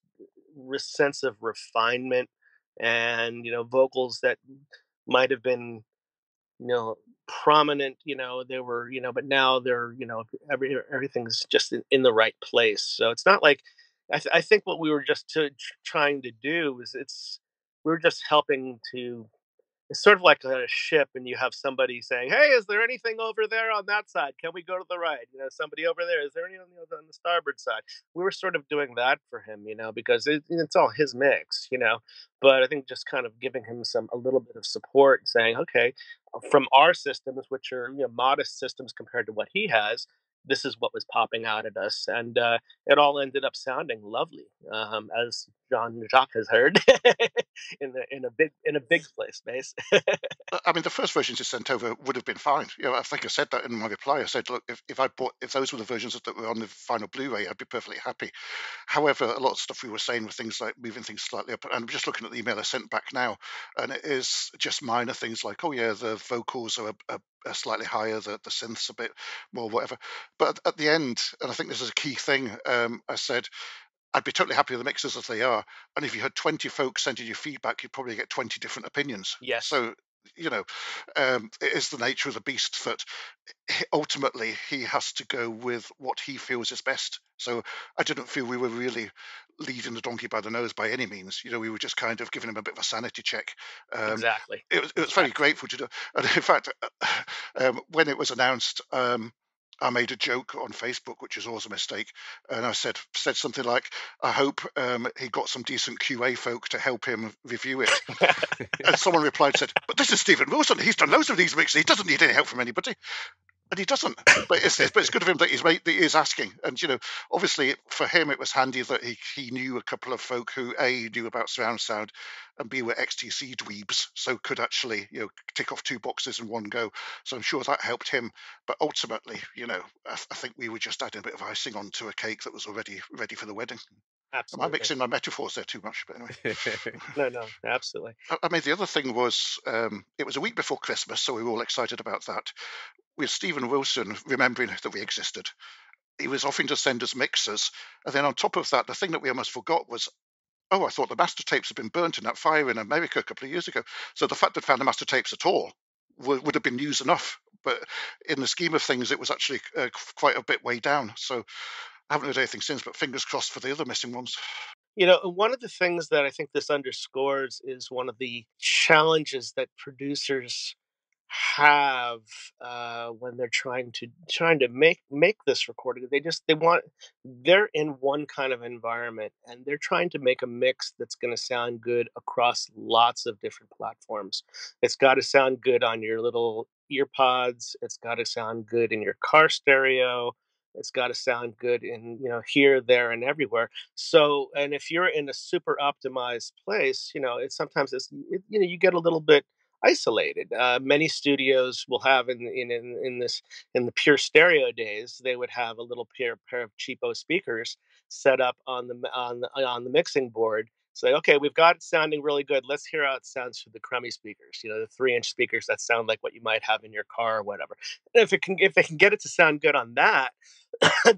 sense of refinement and vocals that might have been prominent, they were, but now they're, everything's just in the right place. So it's not like, I think what we were just trying to do is we're just helping to, it's sort of like a ship and you have somebody saying, hey, is there anything over there on that side? Can we go to the right? Somebody over there, is there anything on the starboard side? We were sort of doing that for him, because it's all his mix, but I think just kind of giving him a little bit of support, saying, okay, from our systems, which are modest systems compared to what he has, this is what was popping out at us, and it all ended up sounding lovely, as Jon Jacques has heard in a big place space. I mean, the first versions you sent over would have been fine. I think I said that in my reply. I said, look, if those were the versions that were on the final Blu-ray, I'd be perfectly happy. However, a lot of stuff we were saying were things like moving things slightly up. And I'm just looking at the email I sent back now, and it is just minor things like, oh yeah, the vocals are slightly higher, the synths a bit more, whatever. But at the end, and I think this is a key thing, I said, I'd be totally happy with the mixers as they are. And if you had 20 folks sending you feedback, you'd probably get 20 different opinions. Yes. So, it is the nature of the beast that ultimately he has to go with what he feels is best. So I didn't feel we were really leading the donkey by the nose by any means. We were just kind of giving him a bit of a sanity check. Exactly. It was very grateful to do. And in fact, when it was announced, I made a joke on Facebook, which is always a mistake, and I said something like, I hope he got some decent QA folk to help him review it. And someone replied, said, but this is Stephen Wilson. He's done loads of these mixes. He doesn't need any help from anybody. And he doesn't. But it's good of him that he is asking. And, obviously for him, it was handy that he knew a couple of folk who, A, knew about surround sound, and B, were XTC dweebs, so could actually, tick off 2 boxes in one go. So I'm sure that helped him. But ultimately, I think we were just adding a bit of icing onto a cake that was already ready for the wedding. Absolutely. Am I mixing my metaphors there too much? But anyway. No, absolutely. I mean, the other thing was, it was a week before Christmas, so we were all excited about that. With Stephen Wilson remembering that we existed, he was offering to send us mixers. And then on top of that, the thing that we almost forgot was oh, I thought the master tapes had been burnt in that fire in America a couple of years ago. So the fact that I found the master tapes at all would have been news enough. But in the scheme of things, it was actually quite a bit way down. So I haven't heard anything since, but fingers crossed for the other missing ones. One of the things that I think this underscores is one of the challenges that producers have when they're trying to make this recording. They're in one kind of environment, and they're trying to make a mix that's going to sound good across lots of different platforms. It's got to sound good on your little ear pods. It's got to sound good in your car stereo. It's got to sound good in here, there, and everywhere. So, and if you're in a super optimized place, you get a little bit isolated. Many studios will have in the pure stereo days, they would have a little pair of cheapo speakers set up on the mixing board. Say, okay, we've got it sounding really good. Let's hear how it sounds through the crummy speakers. The 3-inch speakers that sound like what you might have in your car or whatever. And if they can get it to sound good on that,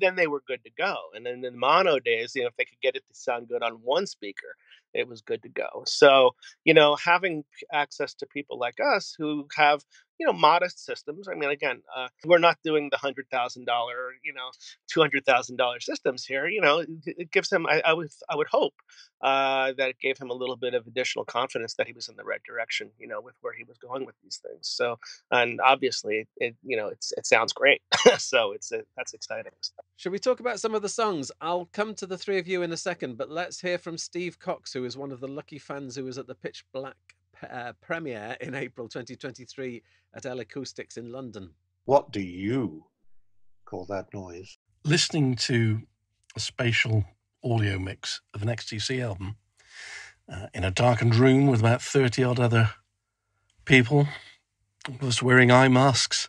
then they were good to go. And then in the mono days, if they could get it to sound good on one speaker, it was good to go. So, having access to people like us who have, modest systems. I mean, again, we're not doing the $100,000, $200,000 systems here. It gives him, I would hope that it gave him a little bit of additional confidence that he was in the right direction, with where he was going with these things. So, and obviously it sounds great. So that's exciting. Should we talk about some of the songs? I'll come to the three of you in a second, but let's hear from Steve Cox, who is one of the lucky fans who was at the Pitch Black premiere in April 2023 at L Acoustics in London. What do you call that noise? Listening to a spatial audio mix of an XTC album in a darkened room with about 30-odd other people, was wearing eye masks,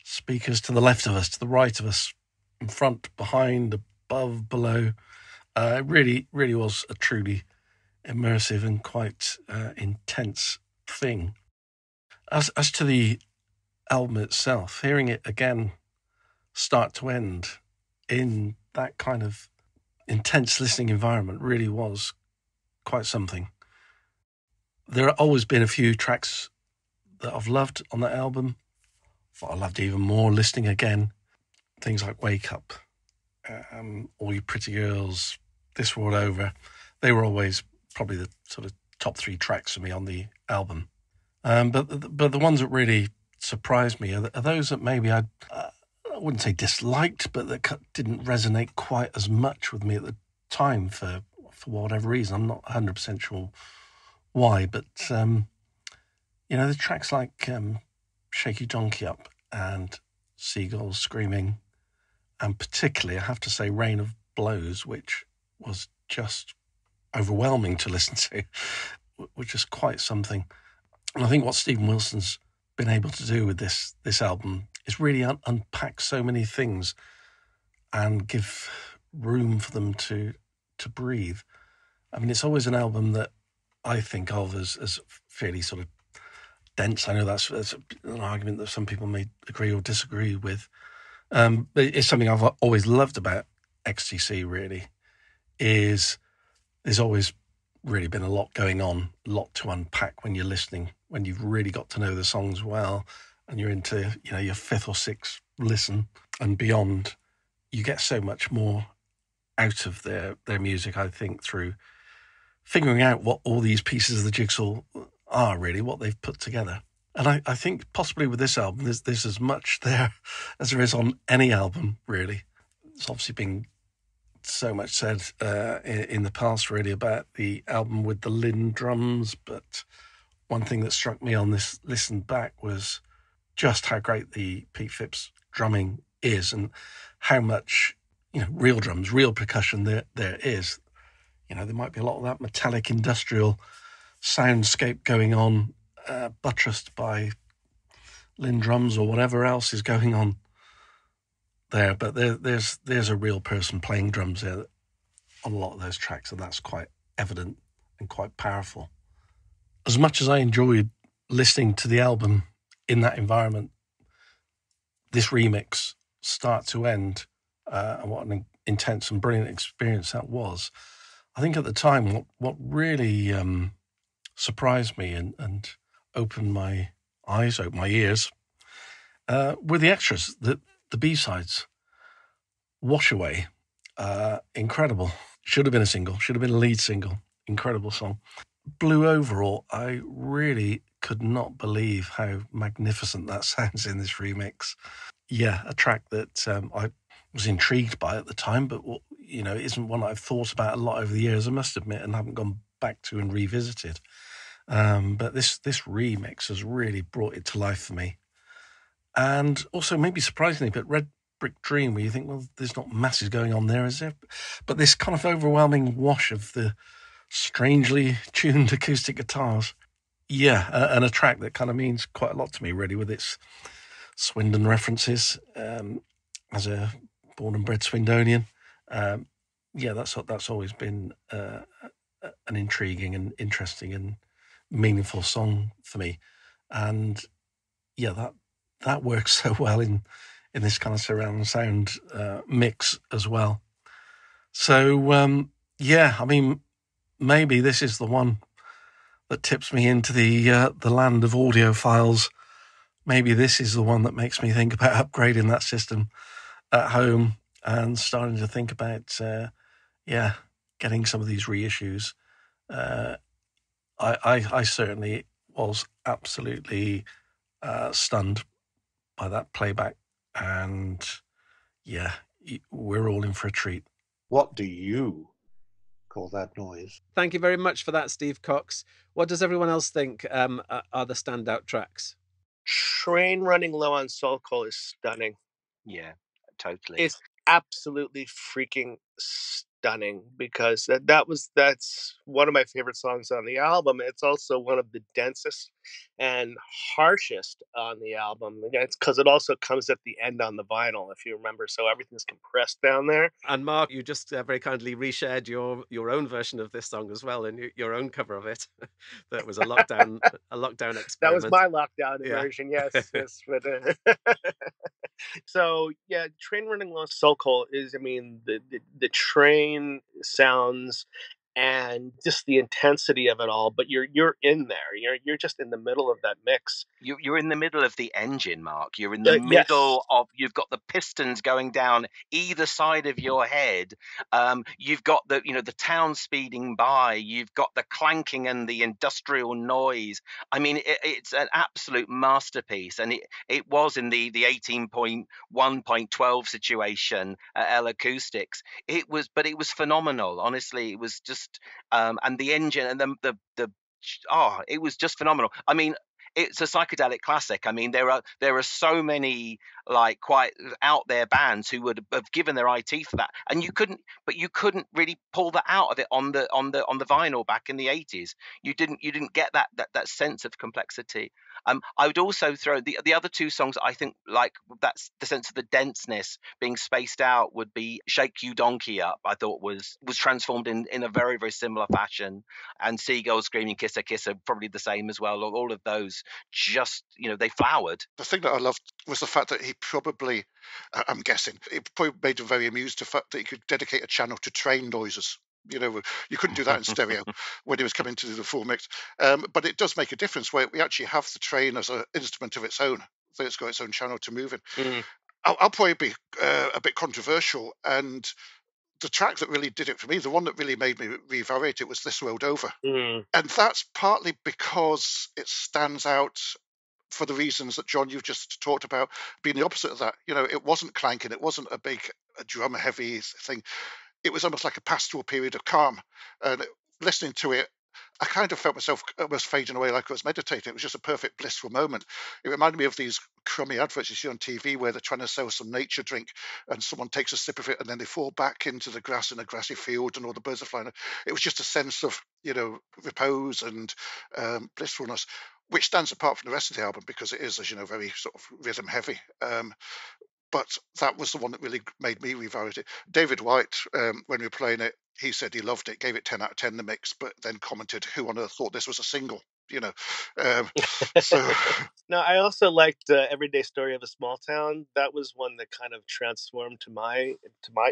speakers to the left of us, to the right of us, in front, behind, above, below. It really, really was a truly immersive and quite intense thing. As to the album itself, hearing it again, start to end, in that kind of intense listening environment really was quite something. There have always been a few tracks that I've loved on that album. What I loved even more listening again, things like Wake Up, All You Pretty Girls, This World Over. They were always probably the sort of top 3 tracks for me on the album. But the ones that really surprised me are those that maybe I wouldn't say disliked, but that didn't resonate quite as much with me at the time for whatever reason. I'm not 100% sure why, but the tracks like Shake Your Donkey Up and Seagulls Screaming, and particularly I have to say Rain of Blows, which was just overwhelming to listen to, which is quite something. And I think what Steven Wilson's been able to do with this album is really unpack so many things and give room for them to breathe. I mean, it's always an album that I think of as fairly sort of dense. I know that's an argument that some people may agree or disagree with. But it's something I've always loved about XTC, really, is there's always really been a lot going on, a lot to unpack when you're listening, when you've really got to know the songs well and you're into, your 5th or 6th listen and beyond. You get so much more out of their music, I think, through figuring out what all these pieces of the jigsaw are, really, what they've put together. And I think possibly with this album, there's as much there as there is on any album, really. There's obviously been so much said in the past, really, about the album with the Lynn drums, but one thing that struck me on this listen back was just how great the Pete Phipps drumming is and how much, real drums, real percussion there is. There might be a lot of that metallic industrial soundscape going on, buttressed by Lynn drums or whatever else is going on there. But there's a real person playing drums there on a lot of those tracks, and that's quite evident and quite powerful. As much as I enjoyed listening to the album in that environment, this remix, start to end, and what an intense and brilliant experience that was, I think at the time, what really surprised me and opened my eyes, opened my ears, were the extras, the B-sides. Wash Away, incredible. Should have been a single, should have been a lead single. Incredible song. Blue Overall, I really could not believe how magnificent that sounds in this remix. Yeah, a track that I was intrigued by at the time, but it isn't one I've thought about a lot over the years, I must admit, and haven't gone back to and revisited. But this remix has really brought it to life for me. And also, maybe surprisingly, but Red Brick Dream, where you think, well, there's not masses going on there, is there? But this kind of overwhelming wash of the strangely tuned acoustic guitars. Yeah, and a track that kind of means quite a lot to me, really, with its Swindon references. As a born and bred Swindonian, that's always been an intriguing and interesting and meaningful song for me. And yeah, that works so well in this kind of surround sound mix as well. So I mean, maybe this is the one that tips me into the land of audiophiles. Maybe this is the one that makes me think about upgrading that system at home and starting to think about getting some of these reissues. I certainly was absolutely stunned by that playback, and yeah, we're all in for a treat. What do you call that noise? Thank you very much for that, Steve Cox. What does everyone else think are the standout tracks? Train Running Low on Soul Coal is stunning. Yeah, totally. It's absolutely freaking stunning, because that's one of my favorite songs on the album. It's also one of the densest and harshest on the album. It's because it also comes at the end on the vinyl, if you remember, so everything's compressed down there. And Mark, you just very kindly reshared your own version of this song as well, and your own cover of it. That was a lockdown experiment. That was my lockdown version, yes. But so yeah, Train Running Low on Soul Coal is, I mean, the train sounds and just the intensity of it all, but you're in there. You're just in the middle of that mix. You're in the middle of the engine, Mark. You're in the middle of. You've got the pistons going down either side of your head. You've got the town speeding by. You've got the clanking and the industrial noise. I mean, it's an absolute masterpiece, and it was in the 18.1.12 situation at L Acoustics. It was phenomenal. Honestly, it was just. And the engine and it was just phenomenal. I mean, it's a psychedelic classic. I mean, there are so many like quite out there bands who would have given their IT for that, and you couldn't really pull that out of it on the vinyl back in the 80s. You didn't get that sense of complexity. I would also throw the other two songs. I think like that's the sense of the denseness being spaced out would be Shake You Donkey Up. I thought was transformed in a very, very similar fashion, and Seagulls Screaming Kiss a Kiss are probably the same as well. All of those just they flowered. The thing that I loved was the fact that he probably, I'm guessing, it probably made him very amused the fact that he could dedicate a channel to train noises. You couldn't do that in stereo when he was coming to do the full mix. But it does make a difference where we actually have the train as an instrument of its own. So it's got its own channel to move in. Mm. I'll probably be a bit controversial, and the track that really did it for me, the one that really made me reevaluate it, was This World Over. Mm. And that's partly because it stands out for the reasons that, John, you've just talked about, being the opposite of that. It wasn't clanking. It wasn't a big drum-heavy thing. It was almost like a pastoral period of calm. And listening to it, I kind of felt myself almost fading away like I was meditating. It was just a perfect blissful moment. It reminded me of these crummy adverts you see on TV where they're trying to sell some nature drink and someone takes a sip of it and then they fall back into the grass in a grassy field and all the birds are flying. It was just a sense of, repose and blissfulness, which stands apart from the rest of the album because it is, as you know, very sort of rhythm heavy. But that was the one that really made me reevaluate it. David White, when we were playing it, he said he loved it, gave it 10 out of 10 the mix, but then commented, who on earth thought this was a single? you know. So No, I also liked Everyday Story of a Small Town. That was one that kind of transformed to my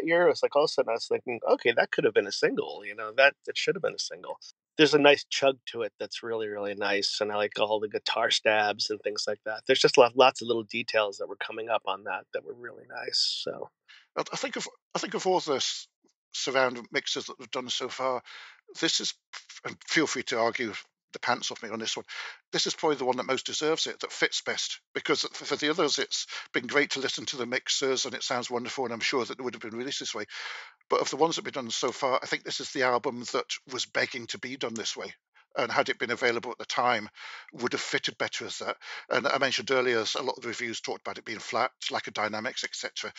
ear. It's like all of a sudden I was thinking, okay, that could have been a single. That it should have been a single. There's a nice chug to it that's really, really nice, and I like all the guitar stabs and things like that. There's just lots of little details that were coming up on that were really nice. So I think of all the surround mixes that we've done so far, this is, and feel free to argue the pants off me on this one, this is probably the one that most deserves it, that fits best, because for the others it's been great to listen to the mixers and it sounds wonderful, and I'm sure that it would have been released this way, but of the ones that we've done so far, I think this is the album that was begging to be done this way, and had it been available at the time would have fitted better as that. And I mentioned earlier, a lot of the reviews talked about it being flat, lack of dynamics, etc.,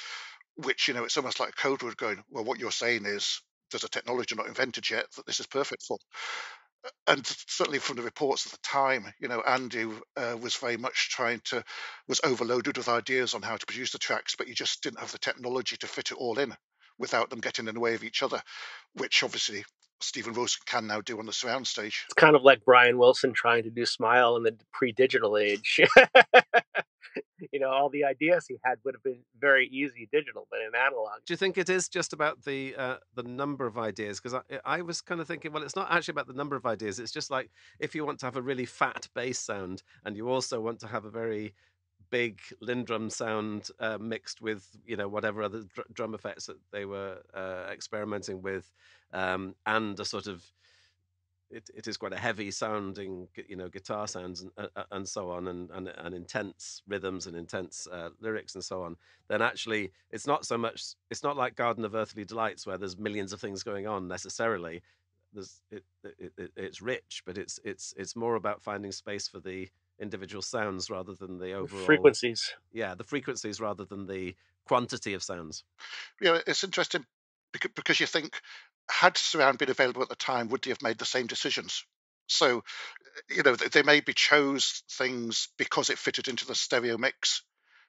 which, it's almost like a code word going, well, what you're saying is there's a technology not invented yet that this is perfect for. And certainly from the reports at the time, Andy was very much was overloaded with ideas on how to produce the tracks, but you just didn't have the technology to fit it all in without them getting in the way of each other, which obviously Stephen Wilson can now do on the surround stage. it's kind of like Brian Wilson trying to do Smile in the pre-digital age. All the ideas he had would have been very easy digital, but in analog. Do you think it is just about the number of ideas? Because I was kind of thinking, well, it's not actually about the number of ideas. It's just like if you want to have a really fat bass sound and you also want to have a very big Lindrum sound mixed with whatever other drum effects that they were experimenting with, and a sort of it is quite a heavy sounding guitar sounds and so on, and intense rhythms and intense lyrics and so on, then actually it's not like Garden of Earthly Delights where there's millions of things going on necessarily. It's rich, but it's more about finding space for the individual sounds rather than the overall frequencies. Yeah, the frequencies rather than the quantity of sounds. Yeah, it's interesting because you think, had surround been available at the time, would they have made the same decisions? So, they maybe chose things because it fitted into the stereo mix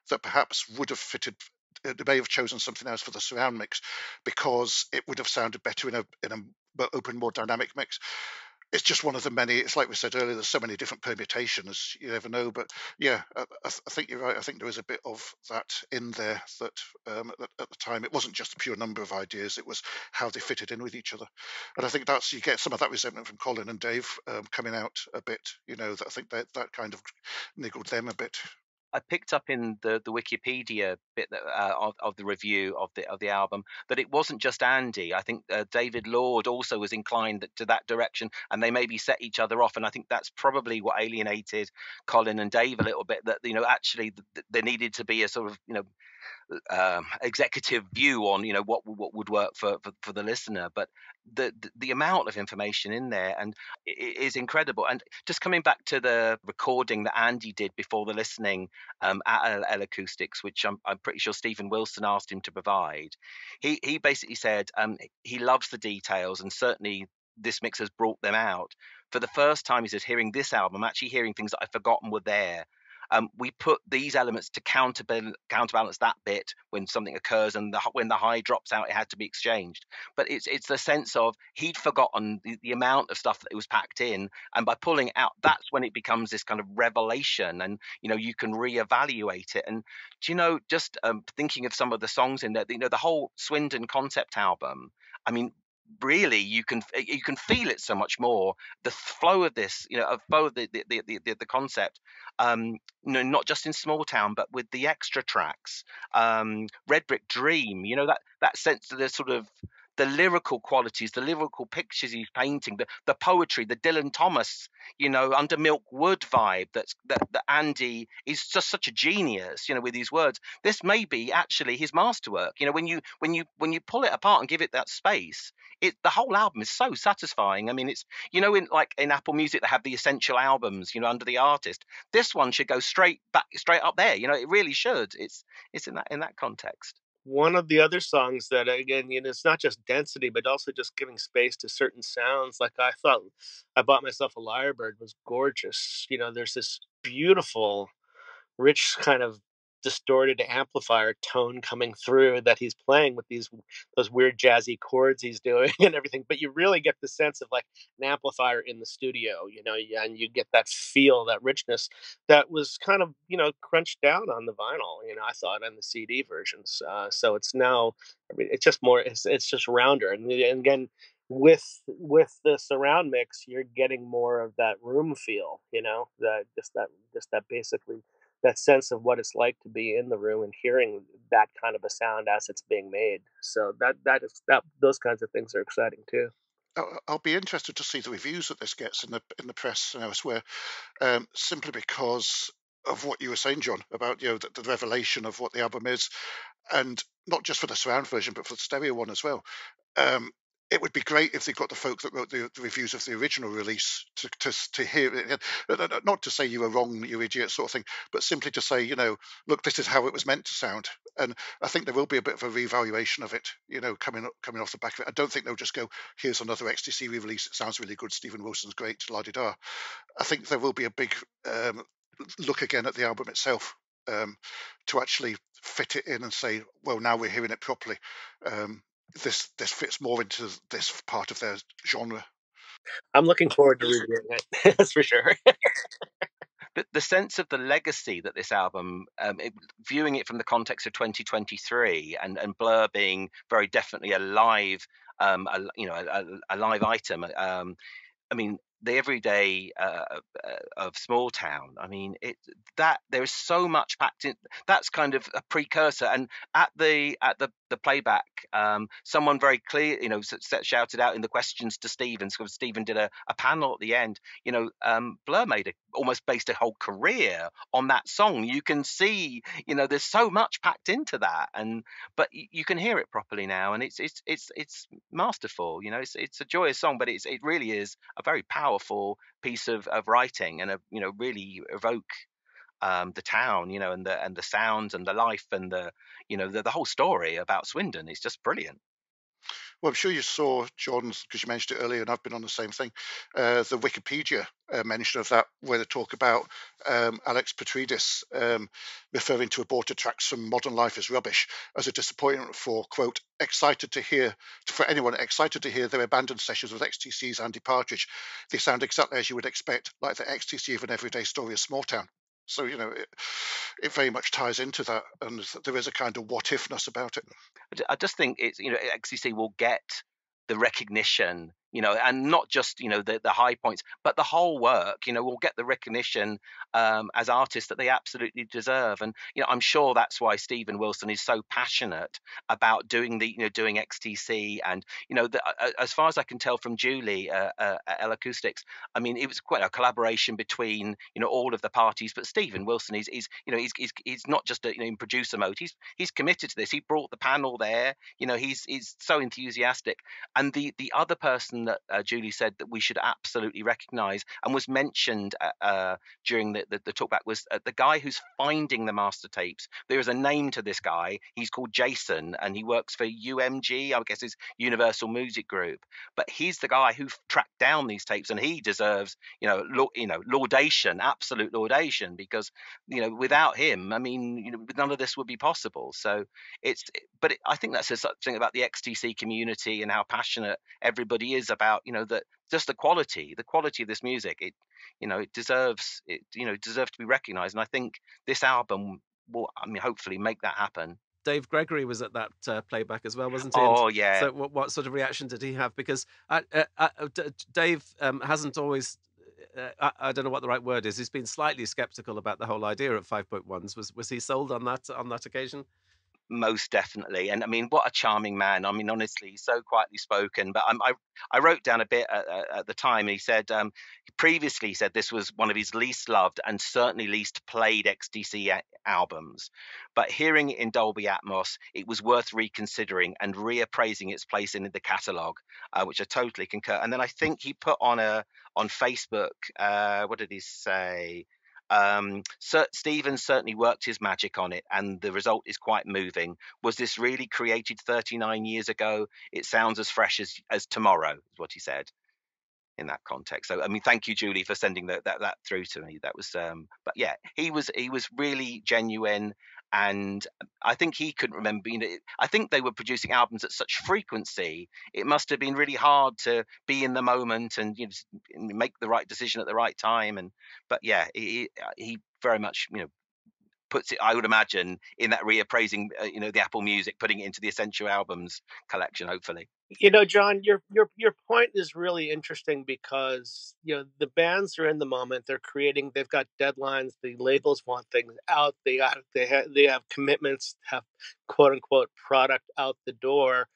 that perhaps would have fitted. They may have chosen something else for the surround mix because it would have sounded better in a more open, more dynamic mix. It's just one of the many. It's like we said earlier. There's so many different permutations. You never know. But yeah, I think you're right. I think there was a bit of that in there that at the time it wasn't just the pure number of ideas. It was how they fitted in with each other. And I think you get some of that resentment from Colin and Dave coming out a bit. That I think that kind of niggled them a bit. I picked up in the Wikipedia bit that, of the review of the album that it wasn't just Andy. I think David Lord also was inclined to that direction, and they maybe set each other off. And I think that's probably what alienated Colin and Dave a little bit. That actually there needed to be a sort of executive view on what would work for the listener. But the amount of information in there and it is incredible. And just coming back to the recording that Andy did before the listening at L Acoustics, which I'm pretty sure Stephen Wilson asked him to provide, he basically said he loves the details, and certainly this mix has brought them out. For the first time, he said, hearing this album, actually hearing things that I'd forgotten were there. We put these elements to counterbalance that bit when something occurs, and when the high drops out, it had to be exchanged. But it's the sense of he'd forgotten the amount of stuff that it was packed in, and by pulling it out, that's when it becomes this kind of revelation, and you can reevaluate it. And just thinking of some of the songs in there, the whole Swindon concept album. I mean, really you can feel it so much more, the flow of this, of both the concept, not just in Small Town but with the extra tracks, Red Brick Dream, that sense of the sort of the lyrical qualities, the lyrical pictures he's painting, the poetry, the Dylan Thomas, Under Milk Wood vibe. That Andy is just such a genius, with these words. This may be actually his masterwork. When you pull it apart and give it that space, the whole album is so satisfying. I mean, it's in Apple Music they have the essential albums, under the artist. This one should go straight up there. It really should. It's in that context. One of the other songs that, again, it's not just density, but also just giving space to certain sounds. Like I thought I Bought Myself a Lyrebird was gorgeous. There's this beautiful, rich kind of distorted amplifier tone coming through that he's playing with those weird jazzy chords he's doing and everything. But you really get the sense of like an amplifier in the studio, and you get that feel, that richness that was kind of crunched down on the vinyl. I thought on the CD versions. So it's now, I mean, it's just more. It's just rounder, and again, with the surround mix, you're getting more of that room feel. That basically that sense of what it's like to be in the room and hearing that kind of a sound as it's being made. So that those kinds of things are exciting too. I'll be interested to see the reviews that this gets in the press and elsewhere, simply because of what you were saying, John, about the revelation of what the album is, and not just for the surround version, but for the stereo one as well. It would be great if they got the folk that wrote the reviews of the original release to hear it. Not to say you were wrong, you idiot, sort of thing, but simply to say, look, this is how it was meant to sound. And I think there will be a bit of a reevaluation of it, coming off the back of it. I don't think they'll just go, here's another XTC re-release. It sounds really good. Stephen Wilson's great. La-di-da. I think there will be a big look again at the album itself, to actually fit it in and say, well, now we're hearing it properly. This fits more into this part of their genre. I'm looking forward to reviewing it. That's for sure. The sense of the legacy that this album, viewing it from the context of 2023, and Blur being very definitely a live, a live item. I mean, the everyday of small town. I mean, that there is so much packed in. That's kind of a precursor. And at the playback, someone very clear, shouted out in the questions to Stephen. So Stephen did a panel at the end. Blur almost based a whole career on that song. You can see, there's so much packed into that, but you can hear it properly now, and it's masterful. It's a joyous song, but it really is a very powerful piece of writing, and really evoke the town, and the sounds and the life and the whole story about Swindon. Is just brilliant. Well, I'm sure you saw, Jordan, because you mentioned it earlier, and I've been on the same thing, the Wikipedia mention of that, where they talk about Alex Petridis referring to aborted tracks from Modern Life as rubbish, as a disappointment for, quote, for anyone excited to hear their abandoned sessions with XTC's Andy Partridge. They sound exactly as you would expect, like the XTC of an everyday story of small town. So, it very much ties into that, and there is a kind of what-ifness about it. I just think it's, XTC will get the recognition, and not just, the high points, but the whole work, will get the recognition as artists that they absolutely deserve. And, I'm sure that's why Stephen Wilson is so passionate about doing XTC. And, as far as I can tell from Julie at L Acoustics, I mean, it was quite a collaboration between, all of the parties, but Stephen Wilson is not just in producer mode. He's committed to this. He brought the panel there, he's so enthusiastic. And the other person that Julie said that we should absolutely recognise and was mentioned during the talkback was the guy who's finding the master tapes. There is a name to this guy. He's called Jason, and he works for UMG, I guess it's Universal Music Group. But he's the guy who tracked down these tapes, and he deserves laudation, absolute laudation, because without him, I mean, none of this would be possible. So I think that says something about the XTC community and how passionate everybody is about that, just the quality of this music. It deserves to be recognized, and I think this album will, hopefully make that happen. Dave Gregory was at that playback as well, wasn't he? Oh, yeah. So what sort of reaction did he have? Because Dave hasn't always, I don't know what the right word is, he's been slightly sceptical about the whole idea of 5.1s. Was he sold on that occasion? Most definitely. And I mean, what a charming man. I mean, honestly, he's so quietly spoken. But I wrote down a bit at the time. He said, previously he said this was one of his least loved and certainly least played XTC albums. But hearing it in Dolby Atmos, it was worth reconsidering and reappraising its place in the catalogue, which I totally concur. And then I think he put on Facebook, what did he say? Stephen certainly worked his magic on it, and the result is quite moving. Was this really created 39 years ago? It sounds as fresh as tomorrow, is what he said. in that context. So I mean, thank you, Julie, for sending that through to me. That was but yeah, he was really genuine. And I think he couldn't remember. I think they were producing albums at such frequency. It must have been really hard to be in the moment and make the right decision at the right time. But yeah, he very much puts it, I would imagine, in that reappraising the Apple Music, putting it into the essential albums collection, hopefully. John, your point is really interesting because the bands are in the moment. They're creating. They've got deadlines. The labels want things out. They have commitments to have quote unquote product out the door,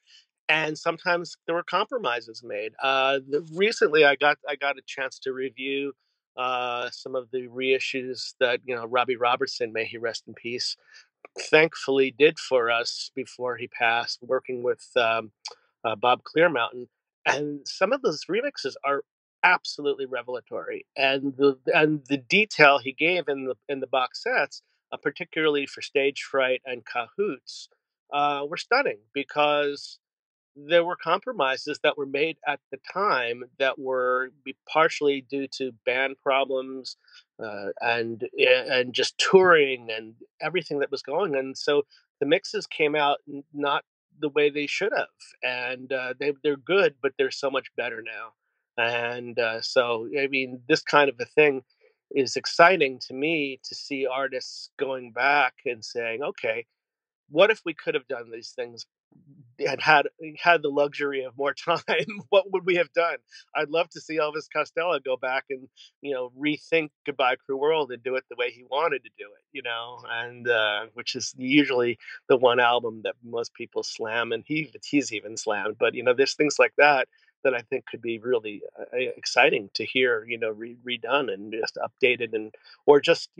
and sometimes there were compromises made. Recently, I got a chance to review some of the reissues that Robbie Robertson, may he rest in peace, thankfully did for us before he passed, working with Bob Clearmountain, and some of those remixes are absolutely revelatory, and the detail he gave in the box sets, particularly for Stage Fright and Cahoots, were stunning because there were compromises that were made at the time that were partially due to band problems and just touring and everything that was going. And so the mixes came out not the way they should have, and they're good, but they're so much better now. And so, I mean, this kind of a thing is exciting to me, to see artists going back and saying, okay, what if we could have done these things and had the luxury of more time? What would we have done? I'd love to see Elvis Costello go back and rethink Goodbye Cruel World and do it the way he wanted to do it, and which is usually the one album that most people slam, and he's even slammed. But there's things like that I think could be really exciting to hear, redone and just updated, or just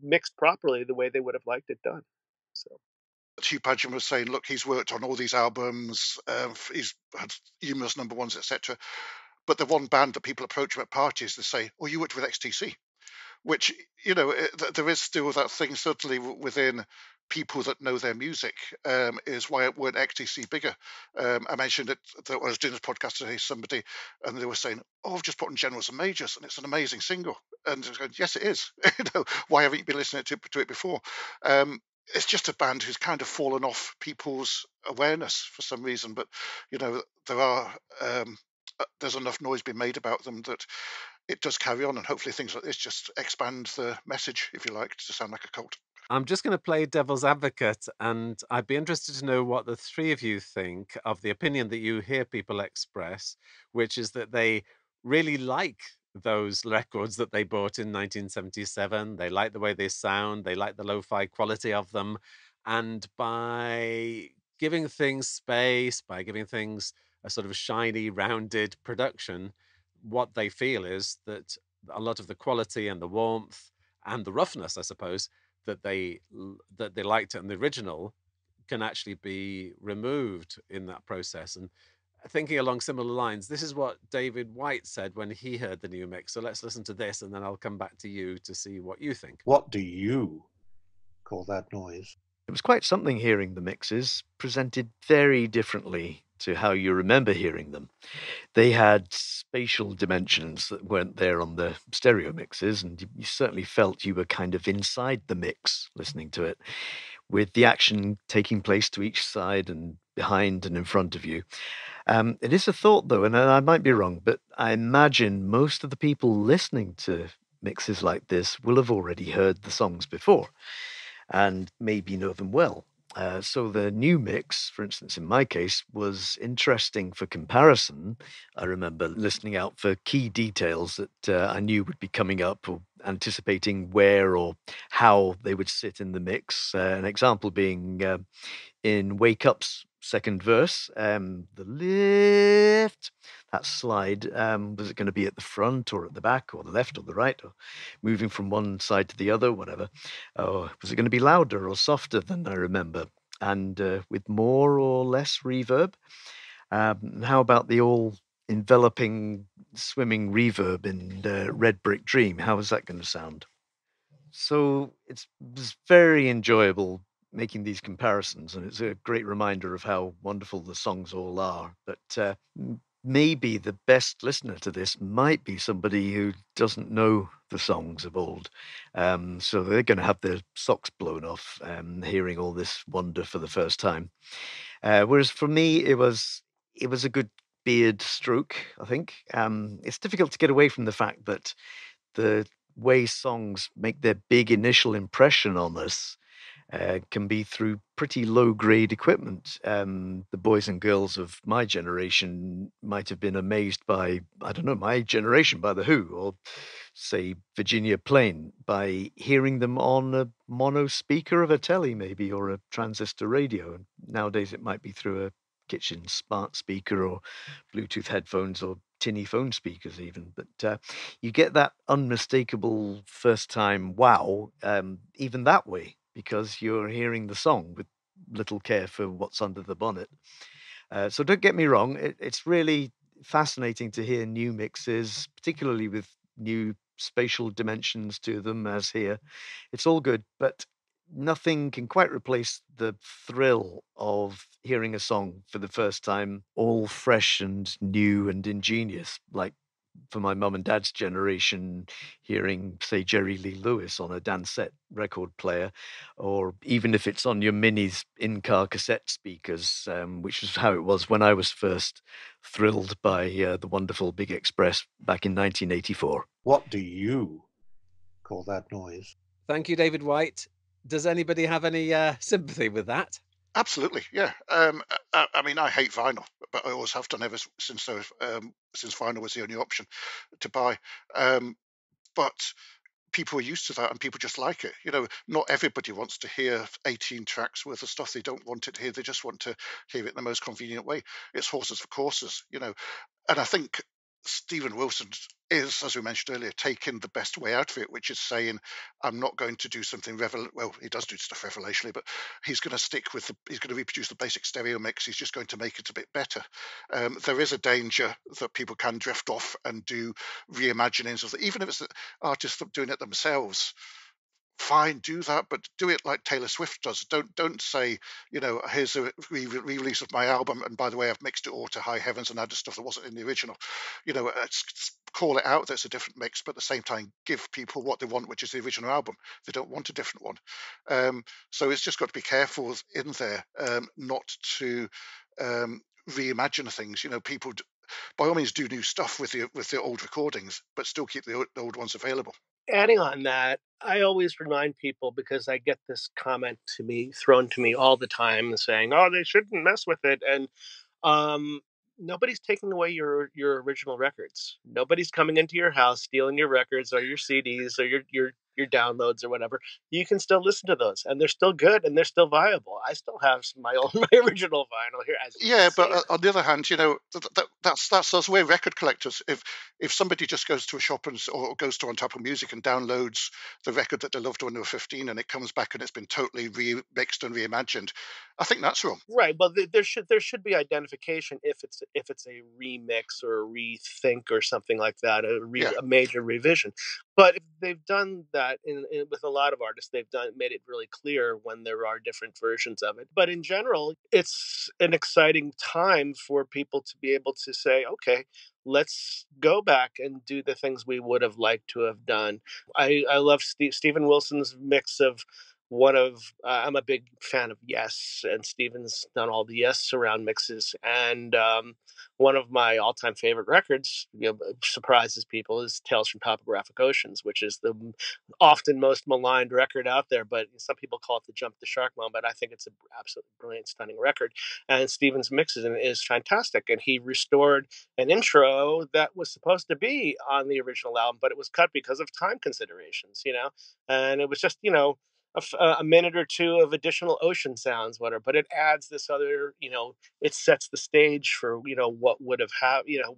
mixed properly the way they would have liked it done. So. Hugh Padgham was saying, look, he's worked on all these albums, he's had numerous number ones, etc. But the one band that people approach him at parties, they say, "Oh, you worked with XTC," which there is still that thing, certainly within people that know their music, is why weren't XTC bigger? I mentioned that I was doing this podcast today, somebody, and they were saying, "Oh, I've just put on Generals and Majors, and it's an amazing single." And I was going, "Yes, it is." Why haven't you been listening to it before? It's just a band who's kind of fallen off people's awareness for some reason, but there's enough noise being made about them that it does carry on, and hopefully things like this just expand the message, if you like, to sound like a cult. I'm just going to play devil's advocate, and I'd be interested to know what the three of you think of the opinion that you hear people express, which is that they really like those records that they bought in 1977. They like the way they sound. They like the lo-fi quality of them. And by giving things space, by giving things a sort of shiny, rounded production, what they feel is that a lot of the quality and the warmth and the roughness, I suppose, that they liked in the original can actually be removed in that process. And thinking along similar lines, this is what David White said when he heard the new mix. So let's listen to this, and then I'll come back to you to see what you think. What do you call that noise? It was quite something hearing the mixes presented very differently to how you remember hearing them. They had spatial dimensions that weren't there on the stereo mixes, and you certainly felt you were kind of inside the mix listening to it, with the action taking place to each side and behind and in front of you. It is a thought, though, and I might be wrong, but I imagine most of the people listening to mixes like this will have already heard the songs before and maybe know them well. So the new mix, for instance, in my case, was interesting for comparison. I remember listening out for key details that I knew would be coming up, or anticipating where or how they would sit in the mix. An example being in Wake Up's second verse, the lift, that slide, was it going to be at the front or at the back or the left or the right, or moving from one side to the other, whatever? Or was it going to be louder or softer than I remember, and with more or less reverb? How about the all enveloping swimming reverb in Red Brick Dream? How is that going to sound? So it was very enjoyable making these comparisons, and it's a great reminder of how wonderful the songs all are. But maybe the best listener to this might be somebody who doesn't know the songs of old. So they're going to have their socks blown off hearing all this wonder for the first time. Whereas for me, it was a good beard stroke, I think. It's difficult to get away from the fact that the way songs make their big initial impression on us can be through pretty low-grade equipment. The boys and girls of my generation might have been amazed by, I don't know, my generation, by The Who, or say Virginia Plain, by hearing them on a mono speaker of a telly maybe, or a transistor radio. And nowadays it might be through a kitchen smart speaker or Bluetooth headphones or tinny phone speakers even. But you get that unmistakable first-time wow even that way, because you're hearing the song with little care for what's under the bonnet. So don't get me wrong, it's really fascinating to hear new mixes, particularly with new spatial dimensions to them, as here. It's all good, but nothing can quite replace the thrill of hearing a song for the first time, all fresh and new and ingenious, like for my mum and dad's generation, hearing, say, Jerry Lee Lewis on a Dansette record player, or even if it's on your Mini's in-car cassette speakers, which is how it was when I was first thrilled by the wonderful Big Express back in 1984. What do you call that noise? Thank you, David White. Does anybody have any sympathy with that? Absolutely, yeah. I mean, I hate vinyl, but I always have done ever since vinyl was the only option to buy. But people are used to that, and people just like it. You know, not everybody wants to hear 18 tracks worth of stuff. They don't want it to hear. They just want to hear it in the most convenient way. It's horses for courses, you know. And I think Stephen Wilson is, as we mentioned earlier, taking the best way out of it, which is saying, I'm not going to do something well, he does do stuff revelationally, but he's going to he's going to reproduce the basic stereo mix. He's just going to make it a bit better. There is a danger that people can drift off and do reimaginings of even if it's the artists doing it themselves. Fine, do that, but do it like Taylor Swift does. Don't say, you know, here's a re-release of my album, and by the way, I've mixed it all to high heavens and added stuff that wasn't in the original. You know, call it out that it's a different mix, but at the same time, give people what they want, which is the original album. They don't want a different one. So it's just got to be careful in there, not to reimagine things. You know, people by all means do new stuff with the old recordings, but still keep the old ones available. Adding on that, I always remind people, because I get this comment thrown to me all the time saying, oh, they shouldn't mess with it. And nobody's taking away your original records. Nobody's coming into your house, stealing your records or your CDs or your downloads or whatever. You can still listen to those, and they're still good and they're still viable. I still have my original vinyl here. Yeah, but on the other hand, you know, that's us. We're record collectors. If somebody just goes to a shop or goes to On Top of Music and downloads the record that they loved when they were 15, and it comes back and it's been totally remixed and reimagined, I think that's wrong. Right, but there should be identification if it's a remix or a rethink or something like that, a major revision. But if they've done that with a lot of artists, they've made it really clear when there are different versions of it. But in general, it's an exciting time for people to be able to say, okay, let's go back and do the things we would have liked to have done. I love Stephen Wilson's mix of I'm a big fan of Yes, and Stephen's done all the Yes surround mixes, and one of my all-time favorite records, surprises people, is Tales from Topographic Oceans, which is the often most maligned record out there, but some people call it the Jump the Shark moment. But I think it's an absolutely brilliant, stunning record, and Stephen's mixes is fantastic, and he restored an intro that was supposed to be on the original album, but it was cut because of time considerations, and it was just, a minute or two of additional ocean sounds, whatever, but it adds this other, it sets the stage for, what would have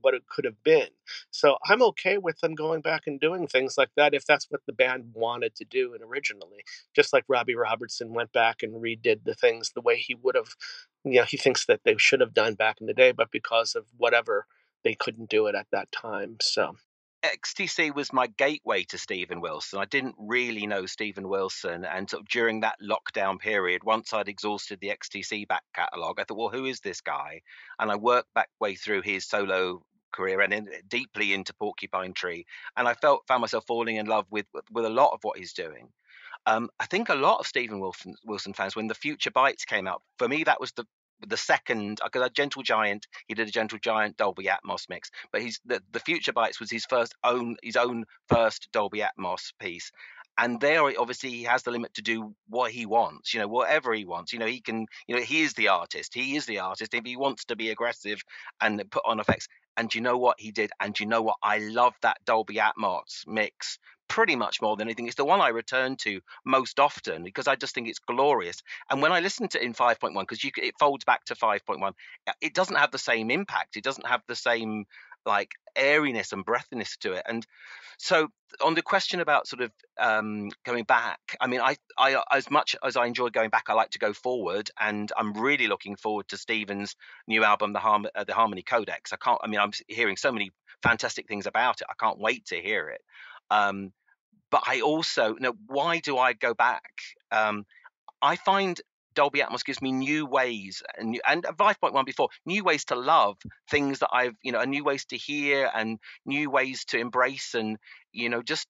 what it could have been. So I'm okay with them going back and doing things like that if that's what the band wanted to do originally. Just like Robbie Robertson went back and redid the things the way he would have, he thinks that they should have done back in the day, but because of whatever, they couldn't do it at that time. So XTC was my gateway to Steven Wilson. I didn't really know Steven Wilson, and sort of during that lockdown period, once I'd exhausted the XTC back catalogue, I thought, well, who is this guy? And I worked back way through his solo career and deeply into Porcupine Tree, and I found myself falling in love with a lot of what he's doing. I think a lot of Steven Wilson fans, when the Future Bites came out, for me that was the second, because Gentle Giant, he did a Gentle Giant Dolby Atmos mix, but the Future Bites was his own first Dolby Atmos piece. And there, obviously, he has the limit to do what he wants, whatever he wants. He can, he is the artist. He is the artist. If he wants to be aggressive and put on effects, and you know what he did, and you know what, I love that Dolby Atmos mix pretty much more than anything. It's the one I return to most often because I just think it's glorious. And when I listen to it in 5.1, because it folds back to 5.1, it doesn't have the same impact. It doesn't have the same like airiness and breathiness to it. And so on the question about sort of going back, I mean, I as much as I enjoy going back, I like to go forward, and I'm really looking forward to Steven's new album, the Harmony Codex. I'm hearing so many fantastic things about it. I can't wait to hear it. But I also, why do I go back? I find Dolby Atmos gives me new ways, and 5.1 before, new ways to love things that I've, new ways to hear and new ways to embrace, and just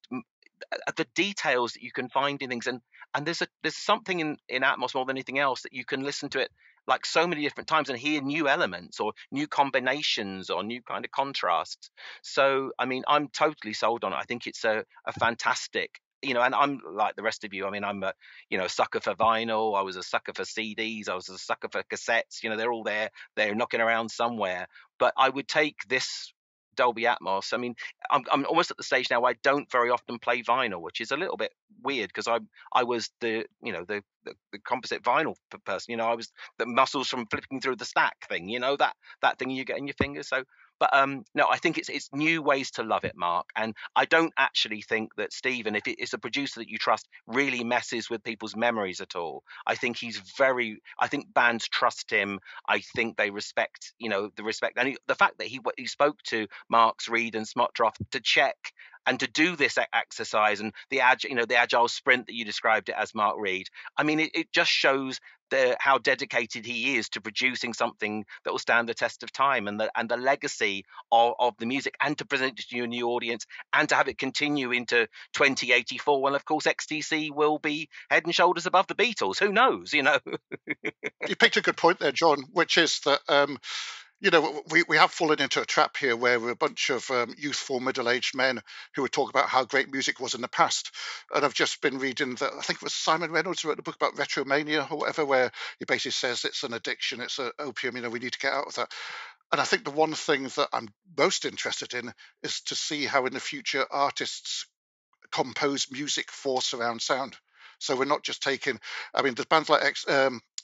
the details that you can find in things. And there's something in Atmos more than anything else that you can listen to it like so many different times and hear new elements or new combinations or new kind of contrasts. So, I mean, I'm totally sold on it. I think it's a fantastic, and I'm like the rest of you. I mean, I'm a sucker for vinyl. I was a sucker for CDs. I was a sucker for cassettes. They're all there. They're knocking around somewhere. But I would take this Dolby Atmos. I mean, I'm almost at the stage now where I don't very often play vinyl, which is a little bit weird because I was the composite vinyl person. I was the muscles from flipping through the stack thing. That thing you get in your fingers. So. But no, I think it's new ways to love it, Mark. And I don't actually think that Steven, if it's a producer that you trust, really messes with people's memories at all. I think I think bands trust him. I think they respect, the respect. And the fact that he spoke to Marks Reed and Smotroff to check and to do this exercise and the agile sprint that you described it as, Mark Reed. I mean, it just shows how dedicated he is to producing something that will stand the test of time and the legacy of the music, and to present it to a new audience and to have it continue into 2084 when, of course, XTC will be head and shoulders above the Beatles. Who knows, You picked a good point there, John, which is that we have fallen into a trap here where we're a bunch of youthful middle-aged men who would talk about how great music was in the past. And I've just been reading that, I think it was Simon Reynolds who wrote a book about retromania or whatever, where he basically says it's an addiction, it's an opium, we need to get out of that. And I think the one thing that I'm most interested in is to see how in the future artists compose music for surround sound. So we're not just taking, there's bands like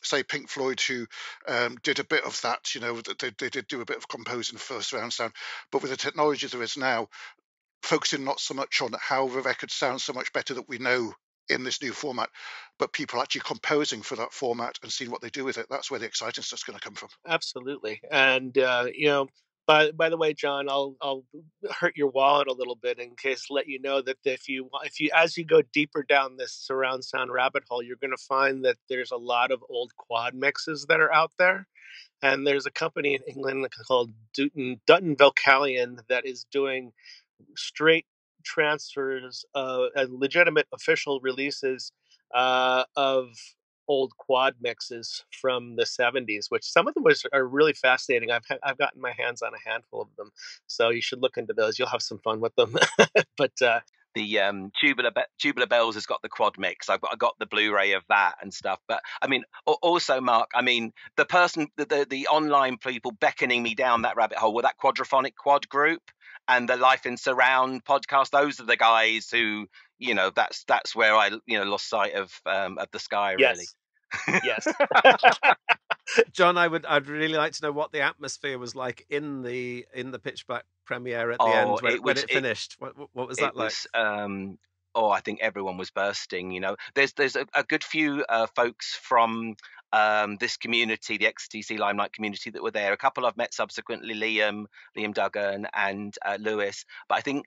say Pink Floyd, who did a bit of that, they did do a bit of composing for surround sound, but with the technology there is now, focusing not so much on how the record sounds so much better that we know in this new format, but people actually composing for that format and seeing what they do with it. That's where the exciting stuff's going to come from. Absolutely. And by the way, John, I'll hurt your wallet a little bit in case let you know that if you as you go deeper down this surround sound rabbit hole, you're going to find that there's a lot of old quad mixes that are out there. And there's a company in England called Dutton Velcalion that is doing straight transfers of legitimate official releases of old quad mixes from the 70s, which some of them are really fascinating. I've gotten my hands on a handful of them, so you should look into those. You'll have some fun with them. But the Tubular Bells has got the quad mix. I got the Blu-ray of that and stuff. But I mean, also, Mark, I mean, the person, the online people beckoning me down that rabbit hole were that Quadraphonic Quad group and the Life in Surround podcast. Those are the guys who, that's where I, lost sight of the sky, really. Yes. John, I'd really like to know what the atmosphere was like in the Pitch Black premiere at the end when it finished. What was that like? I think everyone was bursting. There's a good few folks from this community, the XTC Limelight community that were there. A couple I've met subsequently, Liam Duggan and Lewis. But I think